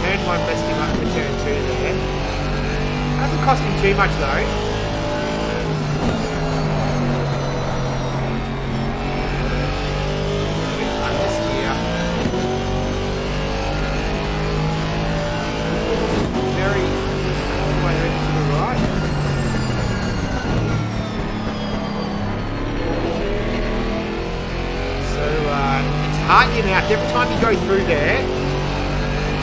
Speaker 1: turn 1 messed him up for turn 2 there. Hasn't cost him too much though. Heartening out every time you go through there,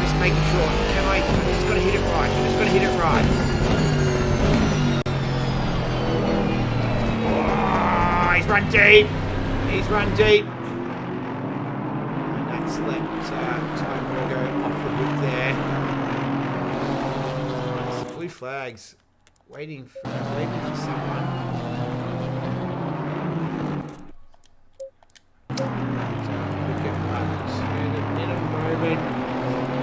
Speaker 1: just making sure, I just got to hit it right, I just got to hit it right. Oh, he's run deep, and that's let Time will go off the hook there. Some blue flags, waiting for someone.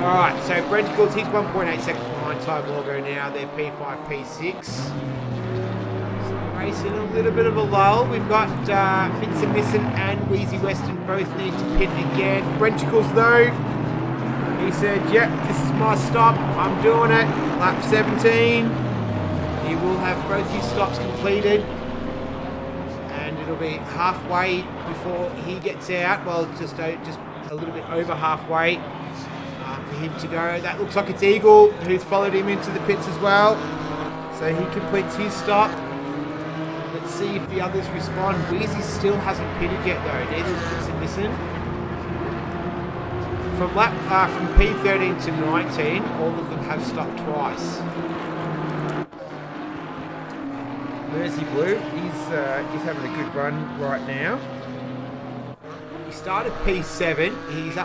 Speaker 1: Alright, so Brenticles, he's 1.8 seconds behind Ty Morgo now. They're P5, P6. So racing a little bit of a lull. We've got Bits and Missing and Wheezy Western both need to pit again. Brenticles though, he said, yep, this is my stop. I'm doing it. Lap 17. He will have both his stops completed. it'll be halfway before he gets out. Well, just a little bit over halfway for him to go. That looks like it's Eagle, who's followed him into the pits as well. So he completes his stop. Let's see if the others respond. Wheezy still hasn't pitted yet though. Neither is Vincent Nissan. From P13 to 19, all of them have stopped twice. Mersey Blue, he's having a good run right now. He started P7, he's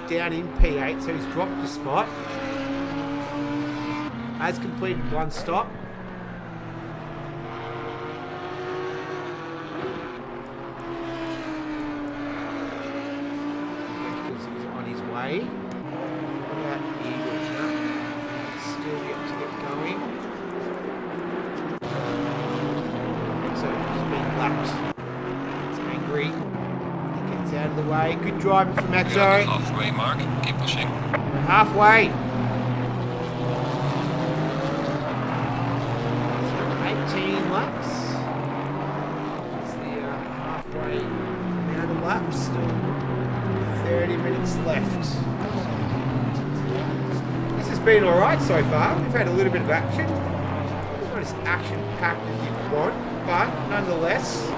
Speaker 1: down in P8, so he's dropped a spot. Has completed one stop. He's on his way. That Eagle, still yet to get going. So he's been lapped. It's angry. He gets out of the way. Good driving from Maxo.
Speaker 2: You're at the halfway mark. Keep pushing.
Speaker 1: We're halfway. So 18 laps. It's the halfway amount of laps. Still 30 minutes left. This has been alright so far. We've had a little bit of action. Not as action-packed as you'd want, but nonetheless,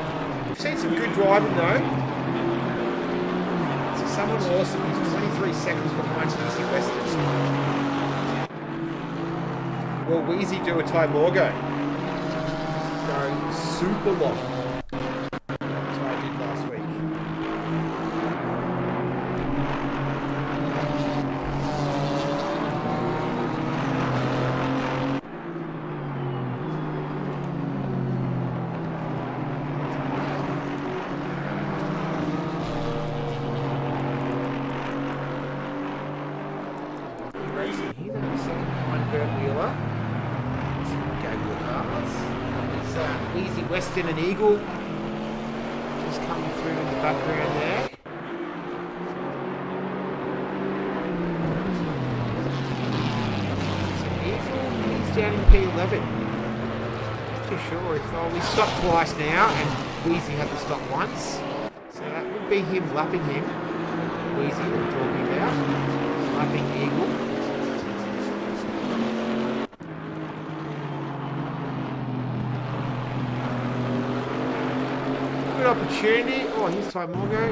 Speaker 1: we've seen some good driving though. So someone awesome is 23 seconds behind Wheezy Western. Will Wheezy do a Ty Morgo? Going super long. Ty did last week. Western and Eagle just coming through in the background there. So he's down in P11. Not too sure if we stopped twice now and Wheezy had to stop once. So that would be him lapping him. Wheezy we're talking about. Lapping Eagle. Opportunity. Oh, here's Ty Morgo.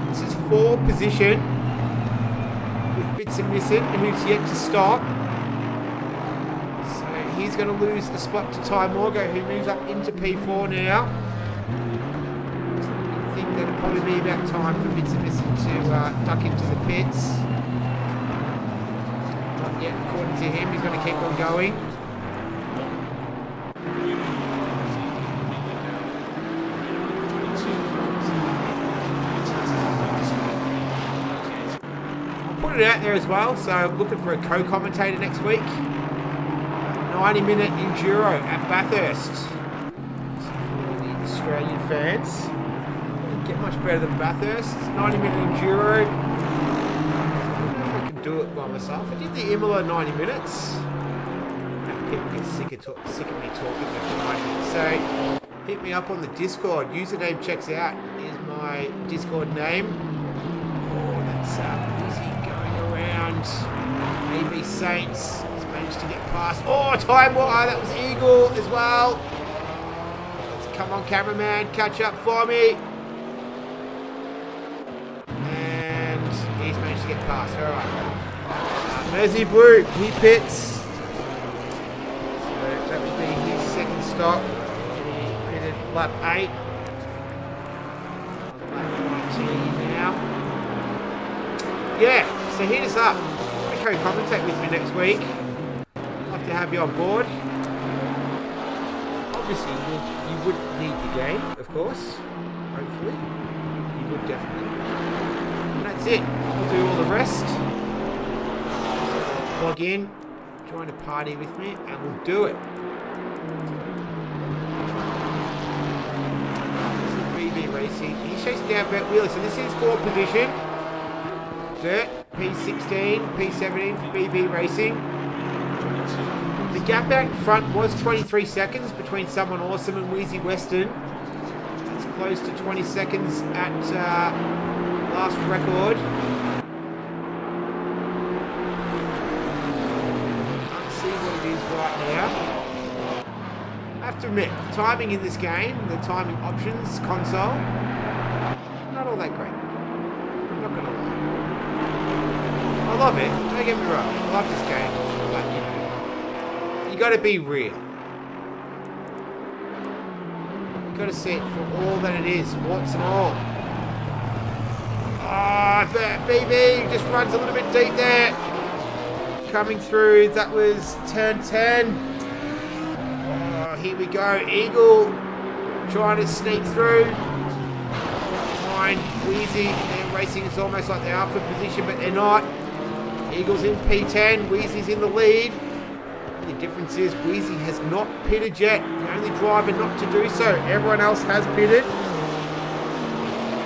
Speaker 1: This is 4th position with Bits and Missing, who's yet to stop. So he's going to lose the spot to Ty Morgo, who moves up into P4 now. I think that'll probably be about time for Bits and Missing to duck into the pits. Not yet, according to him. He's going to keep on going. It out there as well, so looking for a co-commentator next week. 90-minute enduro at Bathurst. So for the Australian fans, doesn't get much better than Bathurst. 90-minute enduro. I don't know if I can do it by myself. I did the Imola 90 minutes. People get sick of me talking for 90 minutes. So hit me up on the Discord. Username checks out is my Discord name. Oh, that's easy. AB Saints has managed to get past. Oh, time war! That was Eagle as well. Let's come on, cameraman, catch up for me. And he's managed to get past. All right. Mersey Blue, he pits. So that would be his second stop. He pitted lap 8. Lap 19 now. Yeah. So hit us up. Co-commentate with me next week. Love to have you on board. Obviously, you would need the game, of course. Hopefully, you would definitely. And that's it. I'll do all the rest. Log in, join a party with me, and we'll do it. This is BB Racing. He's chasing down Brett Wheeler. So this is 4th position. Dirt. P16, P17 for BB Racing. The gap out in front was 23 seconds between Someone Awesome and Wheezy Western. It's close to 20 seconds at last record. Can't see what it is right now. I have to admit, the timing in this game, the timing options console, not all that great. I'm not gonna lie. I love it, don't get me wrong. I love this game, but you know, you gotta be real. You gotta see it for all that it is, warts and all. Ah, BB just runs a little bit deep there. Coming through, that was turn 10. Oh, here we go, Eagle trying to sneak through. Fine, Wheezy, they're racing, it's almost like they're out for position, but they're not. Eagle's in P10, Wheezy's in the lead. The difference is Wheezy has not pitted yet. The only driver not to do so. Everyone else has pitted.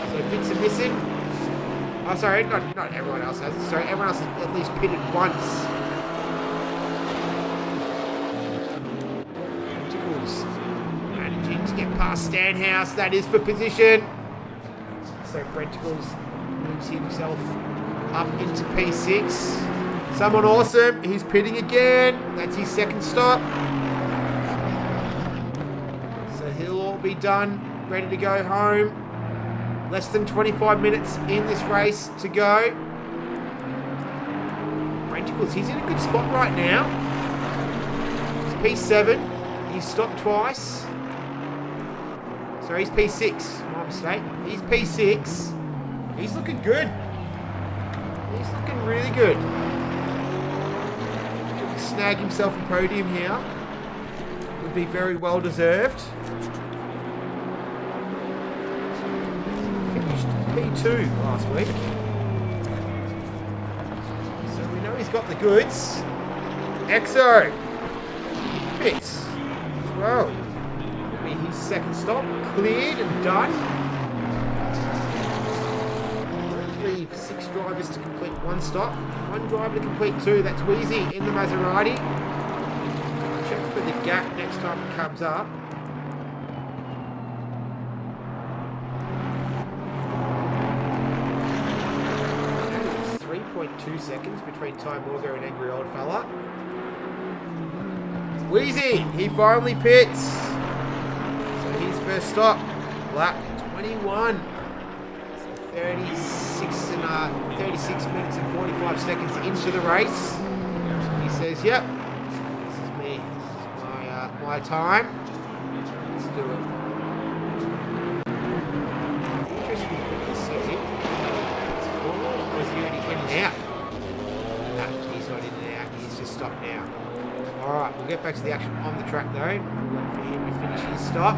Speaker 1: So bits are missing. Oh, sorry, not everyone else has. Sorry, everyone else has at least pitted once. Penticles managing to get past Stanhouse. That is for position. So Penticles moves himself up into P6. Someone awesome. He's pitting again. That's his second stop. So he'll all be done. Ready to go home. Less than 25 minutes in this race to go. Renticles, he's in a good spot right now. He's P7. He's stopped twice. Sorry, he's P6. My mistake. He's P6. He's looking good. He's looking really good. Snag himself a podium here. Would be very well deserved. Finished P2 last week. So we know he's got the goods. Exo pits as well. Will be his second stop. Cleared and done. Leave 6 drivers to complete 1 stop. 1 driver to complete 2. That's Wheezy in the Maserati. Check for the gap next time it comes up. It's 3.2 seconds between Ty Morgan and Angry Old Fella. Wheezy, he finally pits. So his first stop, lap 21. 36 minutes and 45 seconds into the race. He says, yep, this is me. This is my time. Let's do it. Interesting to see. It's 4. Or is he already in and out? No, he's not in and out. He's just stopped now. Alright, we'll get back to the action on the track though. We'll wait for him to finish his stop.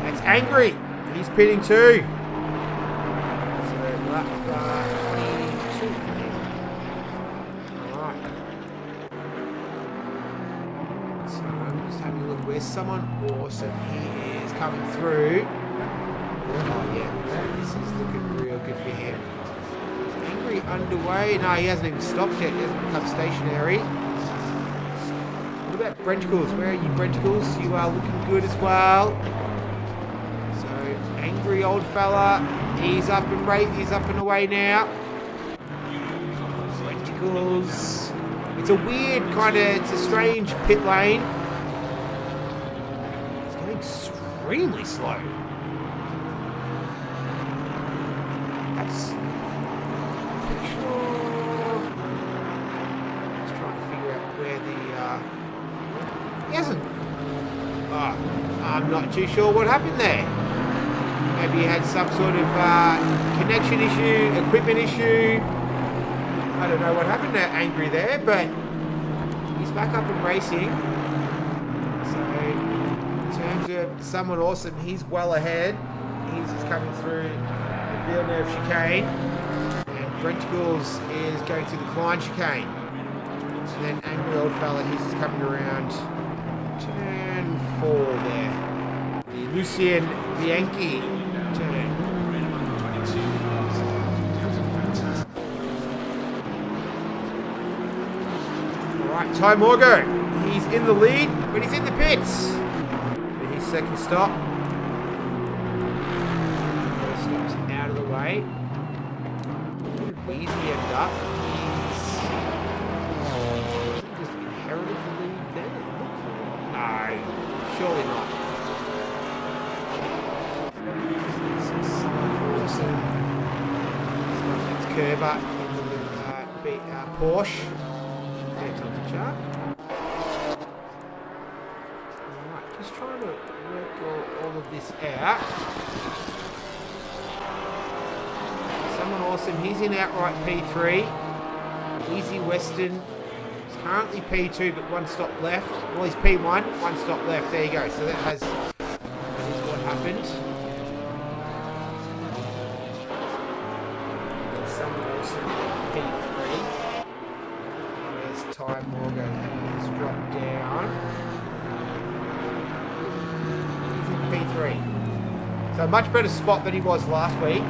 Speaker 1: That's Angry. He's pitting too. 22 for him. Alright. So I'm just having a look. Where's someone awesome? He is coming through. Oh yeah, this is looking real good for him. Is Angry underway? No, he hasn't even stopped yet. He hasn't become stationary. What about Brenticles? Where are you, Brenticles? You are looking good as well. So Angry Old Fella. He's up and away now. Renticles. It's a weird it's a strange pit lane. It's going extremely slow. That's pretty sure. Just trying to figure out where the he hasn't. Oh, I'm not too sure what happened there. Maybe he had some sort of connection issue, equipment issue. I don't know what happened to Angry there, but he's back up and racing. So, in terms of someone awesome, he's well ahead. He's just coming through the Villeneuve chicane. And Brenticles is going through the Klein chicane. And then Angry Old Fella, he's just coming around turn 4 there. The Lucien Bianchi turn. Alright, Ty Morgo. He's in the lead, but he's in the pits. For his second stop. way. Where did Weezy end up? He's just inherited the lead then? No, surely not. This is someone awesome. That's Curver in the Porsche. There's on the chart. Alright, just trying to work all of this out. Someone awesome. He's in outright P3. Easy Western. He's currently P2, but one stop left. Well, he's P1, one stop left. There you go. So that is what happened. Someone awesome P3. There's Ty Morgan. He's dropped down. He's in P3. So a much better spot than he was last week.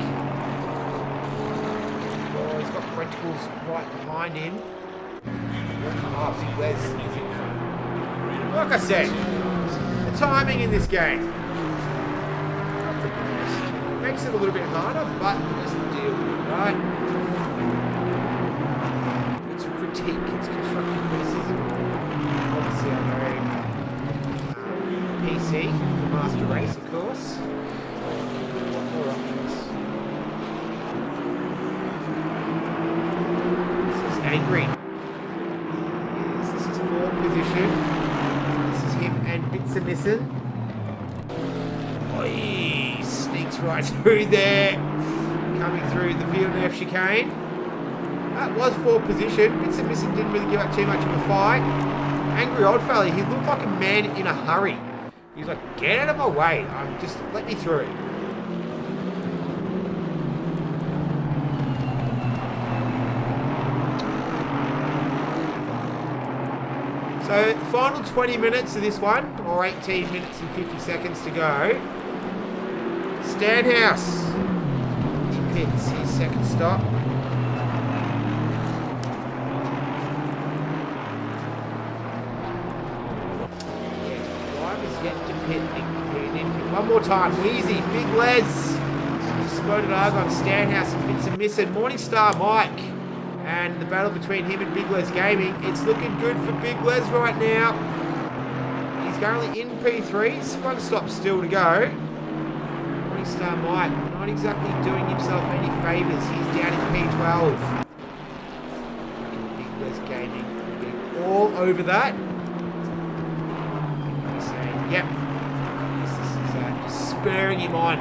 Speaker 1: He's got Renticles right behind him. Oh, Big Les is in front. Like I said, the timing in this game not the best. Makes it a little bit harder, but you just deal with it, right? It's a critique, it's constructive criticism. Obviously, I'm very PC, the master race, of course. What more options? Angry. Yes, this is forward position. This is him and Bits and Missing. Oh, he sneaks right through there. Coming through the VLF chicane. That was forward position. Bits and Missing didn't really give up too much of a fight. Angry old fella, he looked like a man in a hurry. He was like, get out of my way. Just let me through. So, the final 20 minutes of this one, or 18 minutes and 50 seconds to go. Stanhouse. He pits his second stop. Yeah, driver's yet to pit. One more time. Wheezy, Big Les. Exploded Argon, Stanhouse, and Bits and Missing. Morningstar Mike. And the battle between him and Big Les Gaming, it's looking good for Big Les right now. He's currently in P3s, one stop still to go. Morningstar Mike, not exactly doing himself any favours. He's down in P12. Big Les Gaming will be all over that. And he's saying, yep, this is just spurring him on.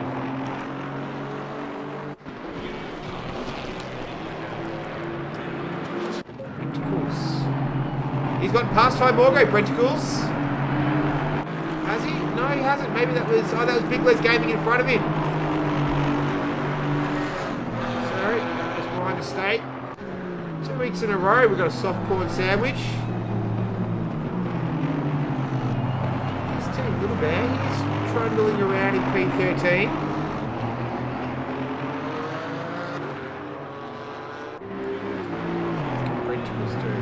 Speaker 1: He's gotten past Ty Morgo, Brenticles. Has he? No, he hasn't. Maybe that was Big Les Gaming in front of him. Sorry, that was my mistake. 2 weeks in a row, we've got a soft corn sandwich. He's Team Little Bear. He's trundling around in P13.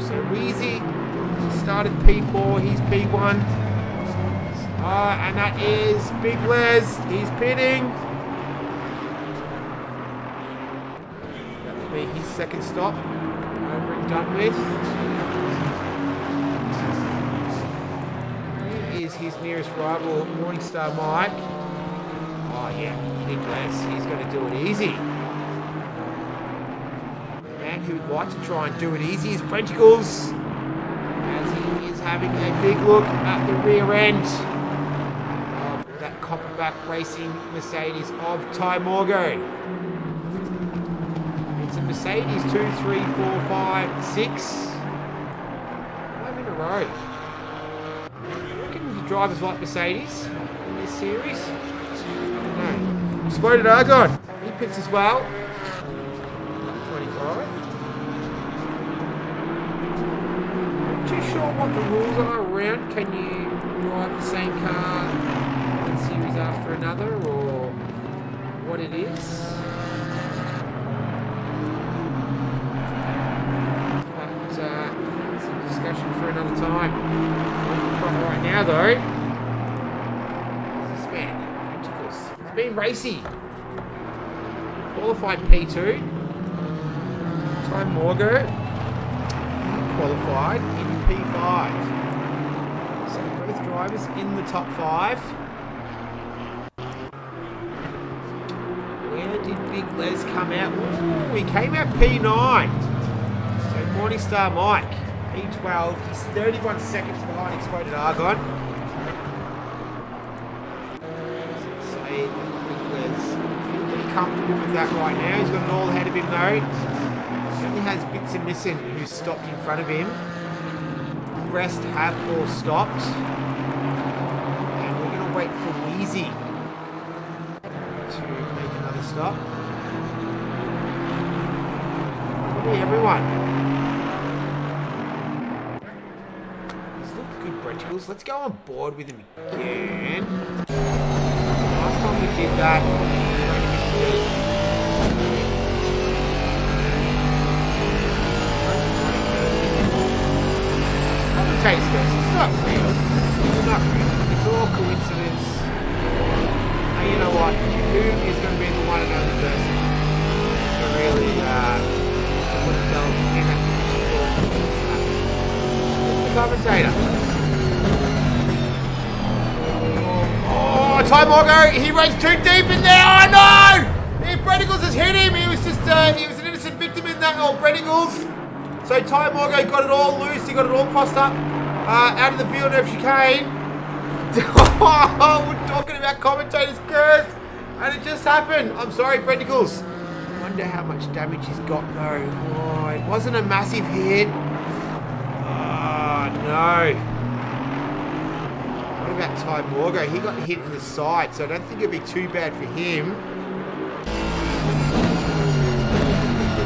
Speaker 1: So Wheezy started P4, he's P1. And that is Big Les. He's pitting. That will be his second stop. Over and done with. Here is his nearest rival, Morningstar Mike. Oh yeah, Big Les. He's going to do it easy. Who would like to try and do it easy is Brenticles, as he is having a big look at the rear end of that Copperback Racing Mercedes of Ty Morgo. It's a Mercedes 2, 3, 4, 5, 6. 5 in a row. I reckon the drivers like Mercedes in this series. No. Exploded Argon. He pits as well. 25. Too sure what the rules are around. Can you drive the same car one series after another, or what it is? But it's a discussion for another time. Right now, though, this man, it's been racy. qualified P2. Ty Morgo qualified in P5. So both drivers in the top 5. Where did Big Les come out? Ooh, he came out P9. So Morningstar Mike, P12. He's 31 seconds behind Exploded Argon. Say Big Les feels pretty comfortable with that right now. He's got it all ahead of him though. He only has Bits and Nissan who stopped in front of him. The rest have all stopped. And we're going to wait for Wheezy to make another stop. Hey everyone. He's looked good, Brenticles. Let's go on board with him again. Last time we did that, taste this. It's not real. It's not real. It's all coincidence. And you know what? Who is going to be the one and only person to really put themselves in that position? It's the commentator. Oh, Ty Morgo, he runs too deep in there. Oh no! If Brenticles has hit him, he was just he was an innocent victim in that. Oh, Brenticles. So Ty Morgo got it all loose. He got it all crossed up out of the Villeneuve chicane. Oh, we're talking about commentators' curse, and it just happened. I'm sorry, Brenticles. I wonder how much damage he's got though. Oh, it wasn't a massive hit. Oh no. What about Ty Morgo? He got hit in the side, so I don't think it'd be too bad for him.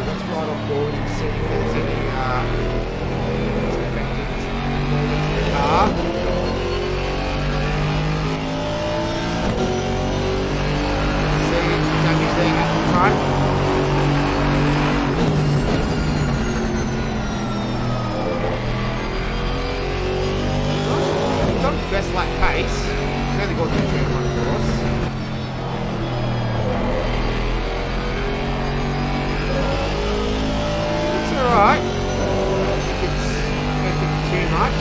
Speaker 1: Let's ride on board and see if there's any affected the car. See damage there at the front. He's on best lap pace. He's only got through turn 1 of course. Alright. I don't think it's affected too much.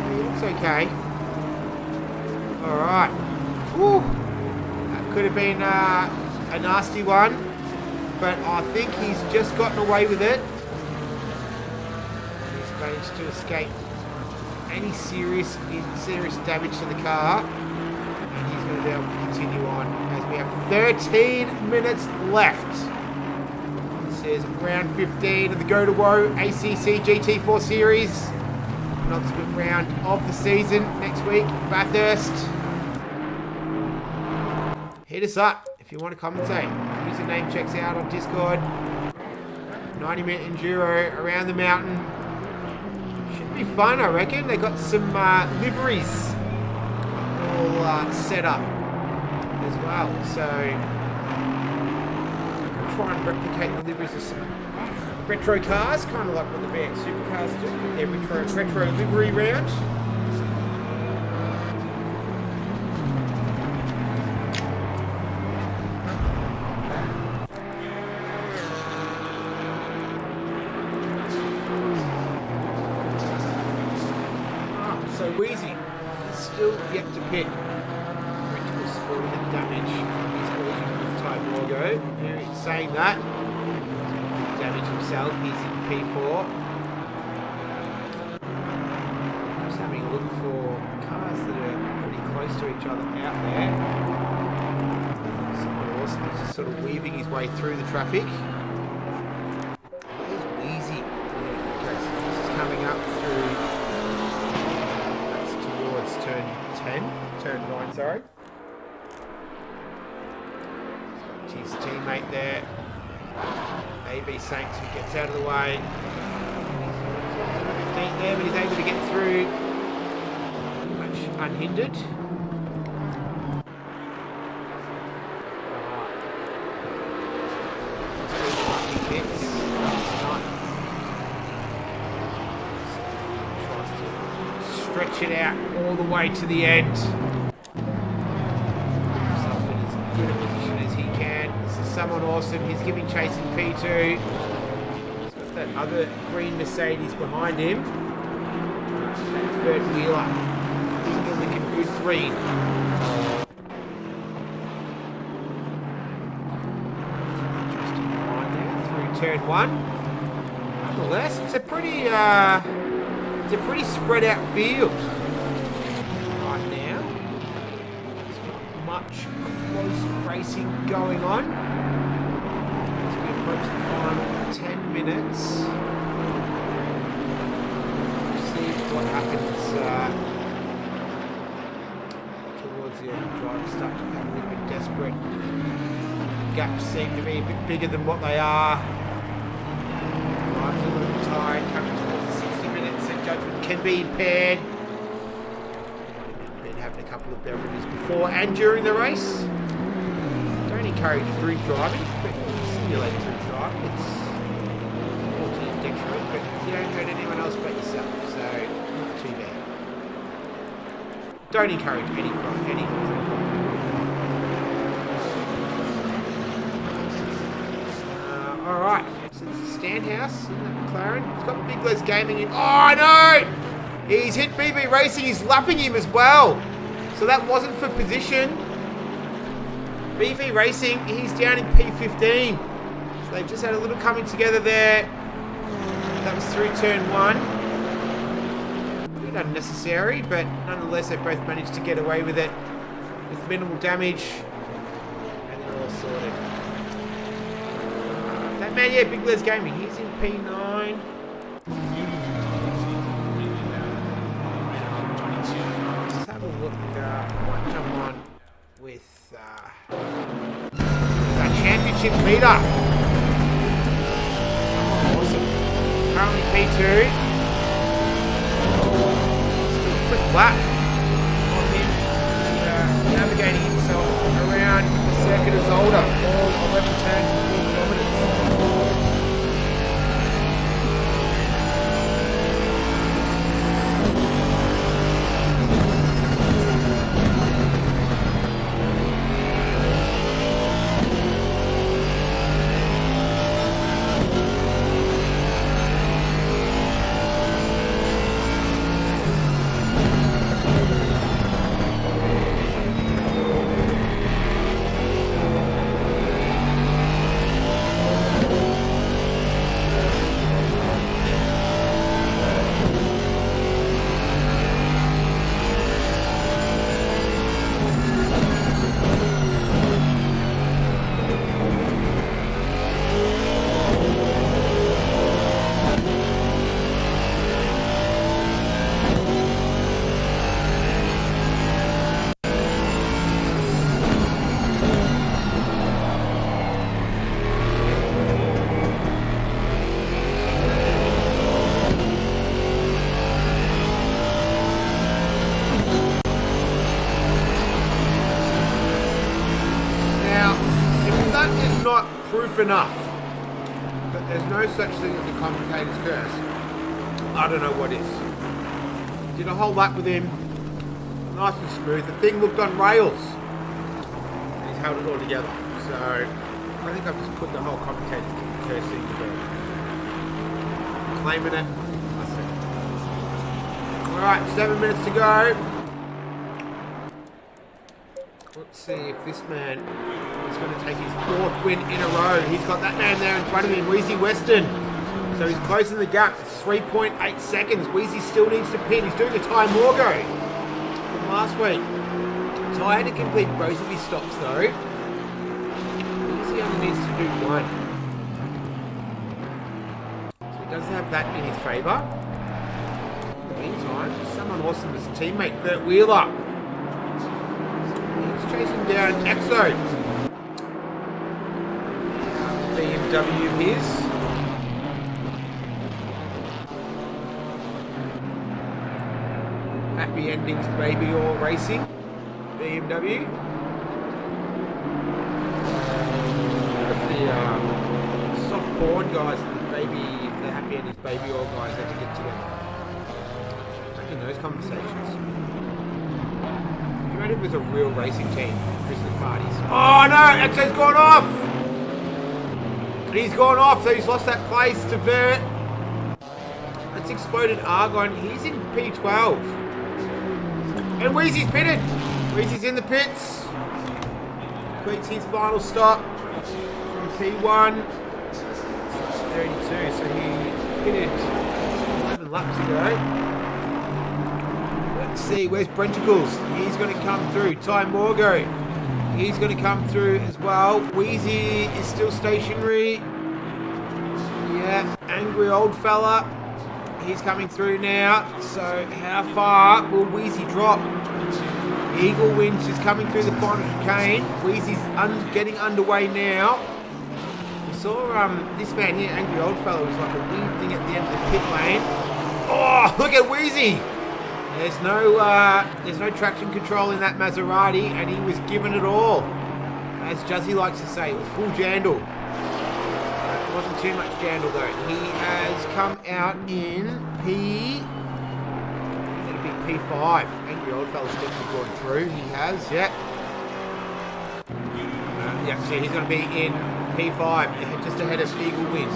Speaker 1: He looks okay. Alright. Whew. That could have been a nasty one. But I think he's just gotten away with it. He's managed to escape any serious damage to the car. And he's going to be able to continue on as we have 13 minutes left. This is round 15 of the Go2Whoa ACC GT4 Series. Penultimate round of the season next week, Bathurst. Hit us up if you want to commentate. Username checks out on Discord. 90-minute enduro around the mountain. Should be fun, I reckon. They got some liveries all set up as well, so we'll try and replicate the liveries of some retro cars, kind of like what the VX Supercars do with their retro livery round. So Wheezy is still yet to pit. Brenticles spotted the damage from his collision with Ty Morgo. He's saying that. He damaged himself, he's in P4. Just having a look for cars that are pretty close to each other out there. Someone awesome, he's just sort of weaving his way through the traffic. Where's Wheezy? Okay, so he's just coming up through. Turn 9, sorry. His teammate there, AB Saints, who gets out of the way. There, but he's able to get through pretty much unhindered. Tries to stretch it out all the way to the end. someone awesome. He's giving chase in P2. He's got that other green Mercedes behind him. That's third wheeler. I think they're looking good green. Turn one. Nonetheless, it's a pretty spread out field right now. There's not much close racing going on as we approach the final 10 minutes. We'll see what happens towards the end. Drivers start to become a little bit desperate. Gaps seem to be a bit bigger than what they are. Drivers a little bit tired, coming towards the 60 minutes, and judgment can be impaired. Been having a couple of beverages before and during the race. Don't encourage drink driving, but simulate drink driving. It's all to your detriment, but you don't hurt anyone else but yourself, so not too bad. Don't encourage any drink driving. Alright, so this is Stanhouse in the McLaren. He's got Big Les Gaming in. Oh no! He's hit BV Racing, he's lapping him as well. So that wasn't for position. BV Racing, he's down in P15. So they've just had a little coming together there. That was through turn one. A bit unnecessary, but nonetheless they both managed to get away with it with minimal damage. And they're all sorted. That man, yeah, Big Les Gaming, he's in P9. Let's have a look, might jump on with our championship leader. Awesome. Currently P2. Still a quick lap on him. Navigating himself around the circuit of Zolder. All 11 turns and 4 kilometres. Proof enough that there's no such thing as a commentator's curse. I don't know what is. Did a whole lap with him, nice and smooth. The thing looked on rails. And he's held it all together. So I think I've just put the whole commentator's curse thing together. Claiming it. That's it. Alright, 7 minutes to go. Let's see if this man is going to take his 4th win in a row. He's got that man there in front of him, Wheezy Weston. So he's closing the gap. It's 3.8 seconds. Wheezy still needs to pin. He's doing a Ty Morgo from last week. Ty had to complete both of his stops though. Wheezy only needs to do one. So he does have that in his favour. In the meantime, someone awesome is a teammate, Bert Wheeler. He's chasing down Exo. BMW his. Happy Endings Baby All Racing. BMW. The soft porn guys and the Happy Endings Baby All guys had to get together. Back in those conversations. You ready if it was a real racing team? Christmas parties. Oh no! Exo's gone off! He's gone off, so he's lost that place to Vert. That's Exploded Argon. He's in P12. And Wheezy's pitted. Wheezy's in the pits. Completes his final stop from P1. 32, so he pitted 11 laps ago. Let's see, where's Brenticles? He's going to come through. Ty Morgo. He's going to come through as well. Wheezy is still stationary. Yeah, Angry Old Fella. He's coming through now. So how far will Wheezy drop? Eagle Winch is coming through the final chicane. Wheezy's getting underway now. We saw this man here, Angry Old Fella, was like a weird thing at the end of the pit lane. Oh, look at Wheezy! There's no traction control in that Maserati, and he was given it all. As Juzzy likes to say, it was full jandle. It wasn't too much jandle though. He has come out in that'd be P5. Angry Old Fella's definitely gone through. He has, yeah. Yeah, so he's going to be in P5, just ahead of Eagle Wind.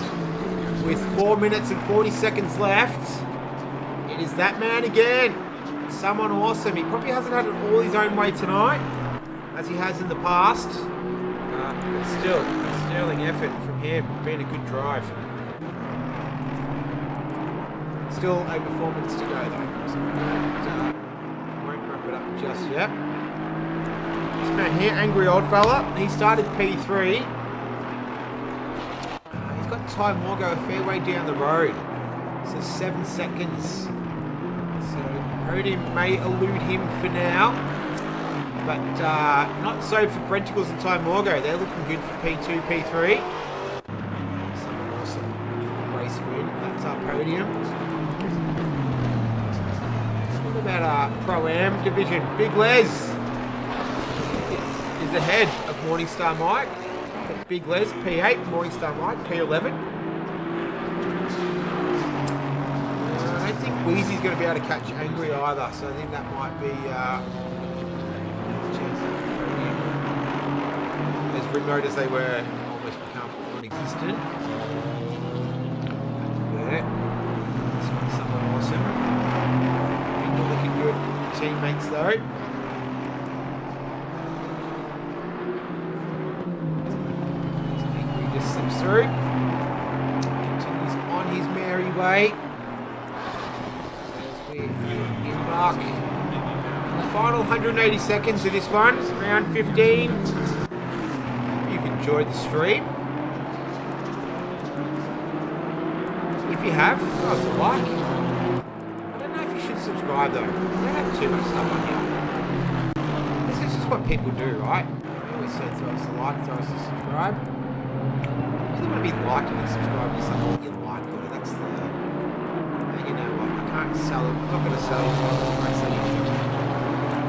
Speaker 1: With 4 minutes and 40 seconds left, it is that man again. Someone awesome. He probably hasn't had it all his own way tonight, as he has in the past. But still, sterling effort from him. Been a good drive. Still over 4 minutes to go though. So won't wrap it up just yet. This man here, Angry Old Fella, he started P3. He's got Ty Morgo a fair way down the road. So 7 seconds. So podium may elude him for now, but not so for Brenticles and Ty Morgo. They're looking good for P2, P3. Something awesome race win. That's our podium. What about our Pro-Am division? Big Les is ahead of Morningstar Mike. Big Les, P8, Morningstar Mike, P11. I don't think Wheezy's going to be able to catch Angry either, so I think that might be as remote as they were, almost become non-existent. That's someone awesome. People looking good, teammates though. Angry just slips through, continues on his merry way. Embark the final 180 seconds of this one, round 15. You've enjoyed the stream. If you have, give us a like. I don't know if you should subscribe though. I don't have too much stuff on here. This is just what people do, right? I always say throw us a like, throw us a subscribe. You don't want to be liking and subscribing to something that you like though. That's the... You know what, I can't sell it. I'm not going to sell it.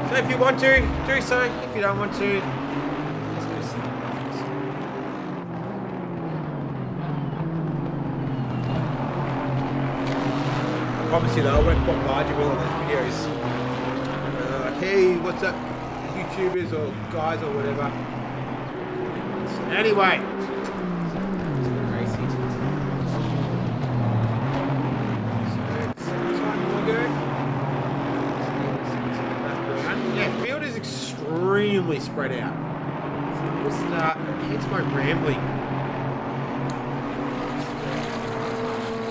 Speaker 1: So if you want to, do so. If you don't want to, let's do something else. I promise you though, I won't bombard you with all these videos. Like, hey, what's up, YouTubers or guys or whatever. Anyway. Extremely spread out. So I'm just hence my rambling.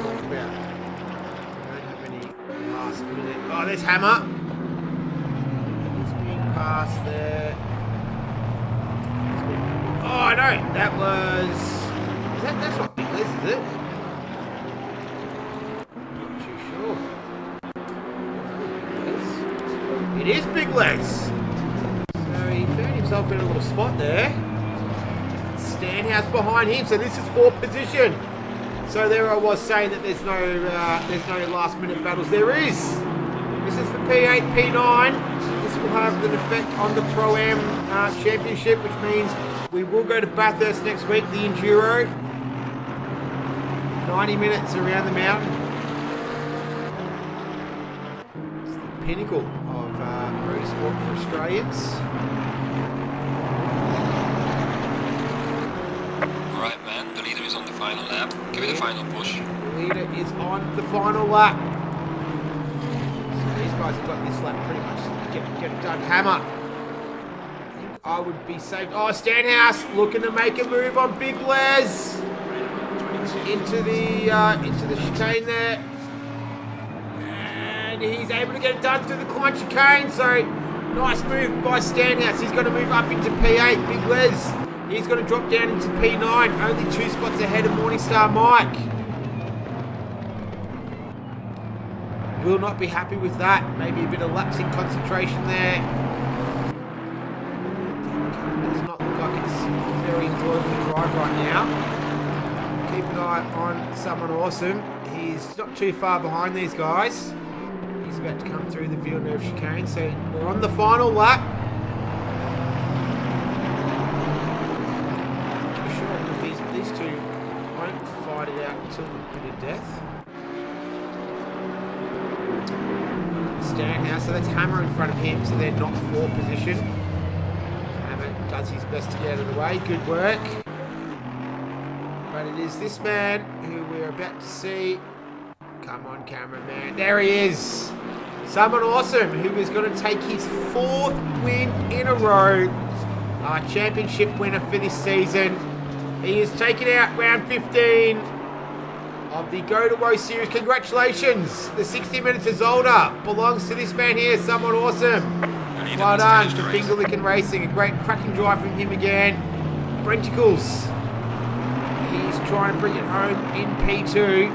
Speaker 1: Talk about. I don't have any last minute. Oh, there's Hammer. He's being passed there. Oh no, that was. That's not Big Les, is it? Not too sure. It is Big Les. He found himself in a little spot there. Stanhouse behind him, so this is fourth position. So there I was saying that there's no last minute battles. There is. This is for P8, P9. This will have an effect on the Pro-Am Championship, which means we will go to Bathurst next week, the Enduro. 90 minutes around the mountain. It's the pinnacle of motorsport for Australians.
Speaker 2: right, man. The leader is on the final lap. Give it a final push.
Speaker 1: The leader is on the final lap. So these guys have got this lap pretty much get it done. Hammer. I think I would be safe. Oh, Stenhouse looking to make a move on Big Les. Into the chicane there. And he's able to get it done through the client chicane. So nice move by Stenhouse. He's going to move up into P8. Big Les. He's going to drop down into P9. Only 2 spots ahead of Morningstar Mike. Will not be happy with that. Maybe a bit of lapse in concentration there. Does not look like it's very enjoyable to drive right now. Keep an eye on someone awesome. He's not too far behind these guys. He's about to come through the Villeneuve chicane. So we're on the final lap. I'm sure these two won't fight it out until the bit of death. Stenhouse, so that's Hammer in front of him, so they're not for position. Hammer does his best to get out of the way. Good work. But it is this man who we're about to see. Come on, cameraman. There he is. Someone awesome who is going to take his 4th win in a row. Championship winner for this season. He is taking out round 15 of the Go2Whoa series. Congratulations. The 60 minutes of Zolder belongs to this man here. Someone awesome. Well done to Finger Licking Racing. A great cracking drive from him again. Brenticles. He's trying to bring it home in P2.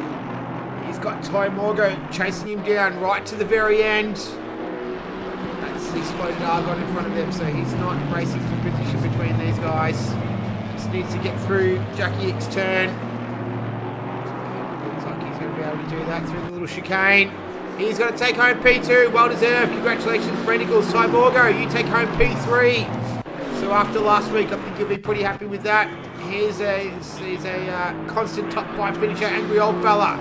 Speaker 1: He's got Ty Morgo chasing him down right to the very end. That's the exploded Argon in front of them, so he's not racing for position between these guys. Just needs to get through Jackie X's turn. Looks like he's going to be able to do that through the little chicane. He's going to take home P2. Well deserved. Congratulations, Brenticles. Ty Morgo, you take home P3. So after last week, I think you'll be pretty happy with that. Here's a constant top 5 finisher, Angry Old Fella.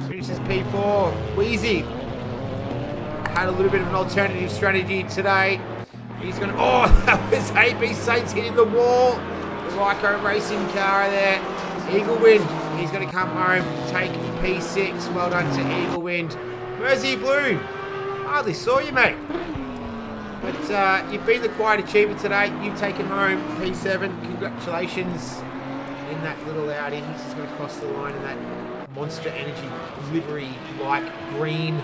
Speaker 1: Finishes P4. Wheezy had a little bit of an alternative strategy today. He's going to... Oh, that was AB Saints hitting the wall. The Ryco Racing car there. Eagle Wind. He's going to come home, take P6. Well done to Eagle Wind. Mersey Blue. Hardly saw you, mate. But you've been the quiet achiever today. You've taken home P7. Congratulations in that little Audi. He's just going to cross the line in that Monster Energy livery-like green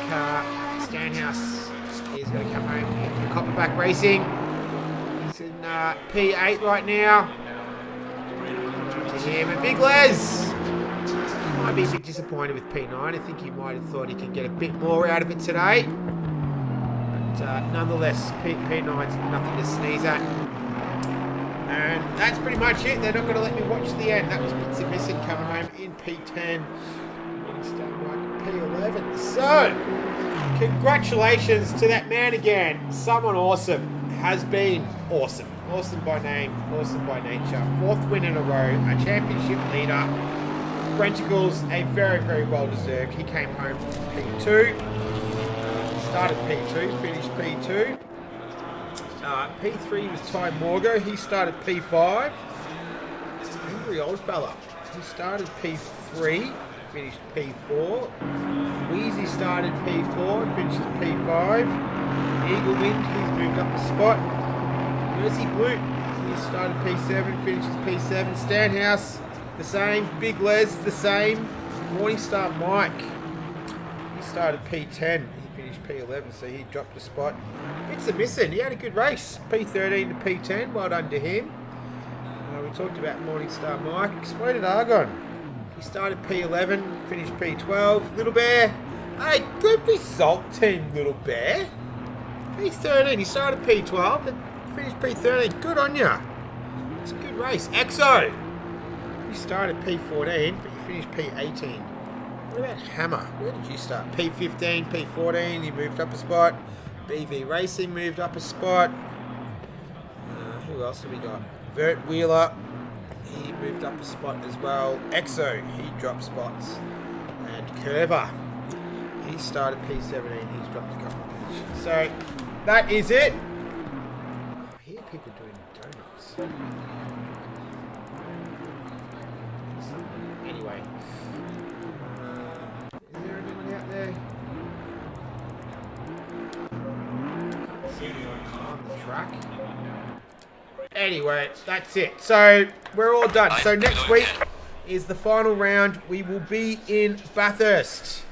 Speaker 1: car. Stenhouse is going to come home for Copperback Racing. He's in P8 right now. To him. And Big Les might be a bit disappointed with P9. I think he might have thought he could get a bit more out of it today. Nonetheless, P9's nothing to sneeze at. And that's pretty much it. They're not going to let me watch the end. That was bits of missing coming home in P10. P11. So, congratulations to that man again. Someone awesome. Has been awesome. Awesome by name, awesome by nature. 4th win in a row. A championship leader. Brenticles, a very, very well deserved. He came home from P2. Started P2, finished P2. P3 was Ty Morgo. He started P5. Angry Old Fella. He started P3, finished P4. Wheezy started P4, finishes P5. Eagle Wind, he's moved up a spot. Mersey Blue, he started P7, finishes P7. Stenhouse, the same. Big Les, the same. Morningstar Mike, he started P10. Finished P11, so he dropped a spot. It's a missing. He had a good race. P13 to P10. Well done to him. We talked about Morningstar Mike. Exploded Argon. He started P11, finished P12. Little Bear. Hey, good result, team Little Bear. P13. He started P12 and finished P13. Good on ya. It's a good race. EXO. He started P14, but he finished P18. What about Hammer? Where did you start? P15, P14, he moved up a spot. BV Racing moved up a spot. Who else have we got? Vert Wheeler, he moved up a spot as well. EXO, he dropped spots. And Curver, he started P17, he's dropped a couple of positions. So, that is it. I hear people doing donuts. track. Anyway, that's it. So we're all done. So next week is the final round. We will be in Bathurst.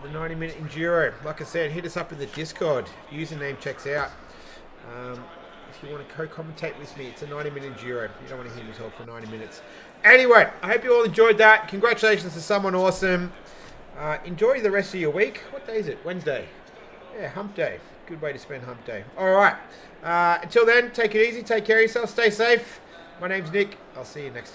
Speaker 1: The 90-minute enduro. Like I said, hit us up in the Discord. Username checks out. If you want to co-commentate with me, it's a 90-minute enduro. You don't want to hear me talk for 90 minutes. Anyway, I hope you all enjoyed that. Congratulations to someone awesome. Enjoy the rest of your week. What day is it? Wednesday. Yeah, hump day. Good way to spend hump day. All right. Until then, take it easy. Take care of yourself. Stay safe. My name's Nick. I'll see you next time.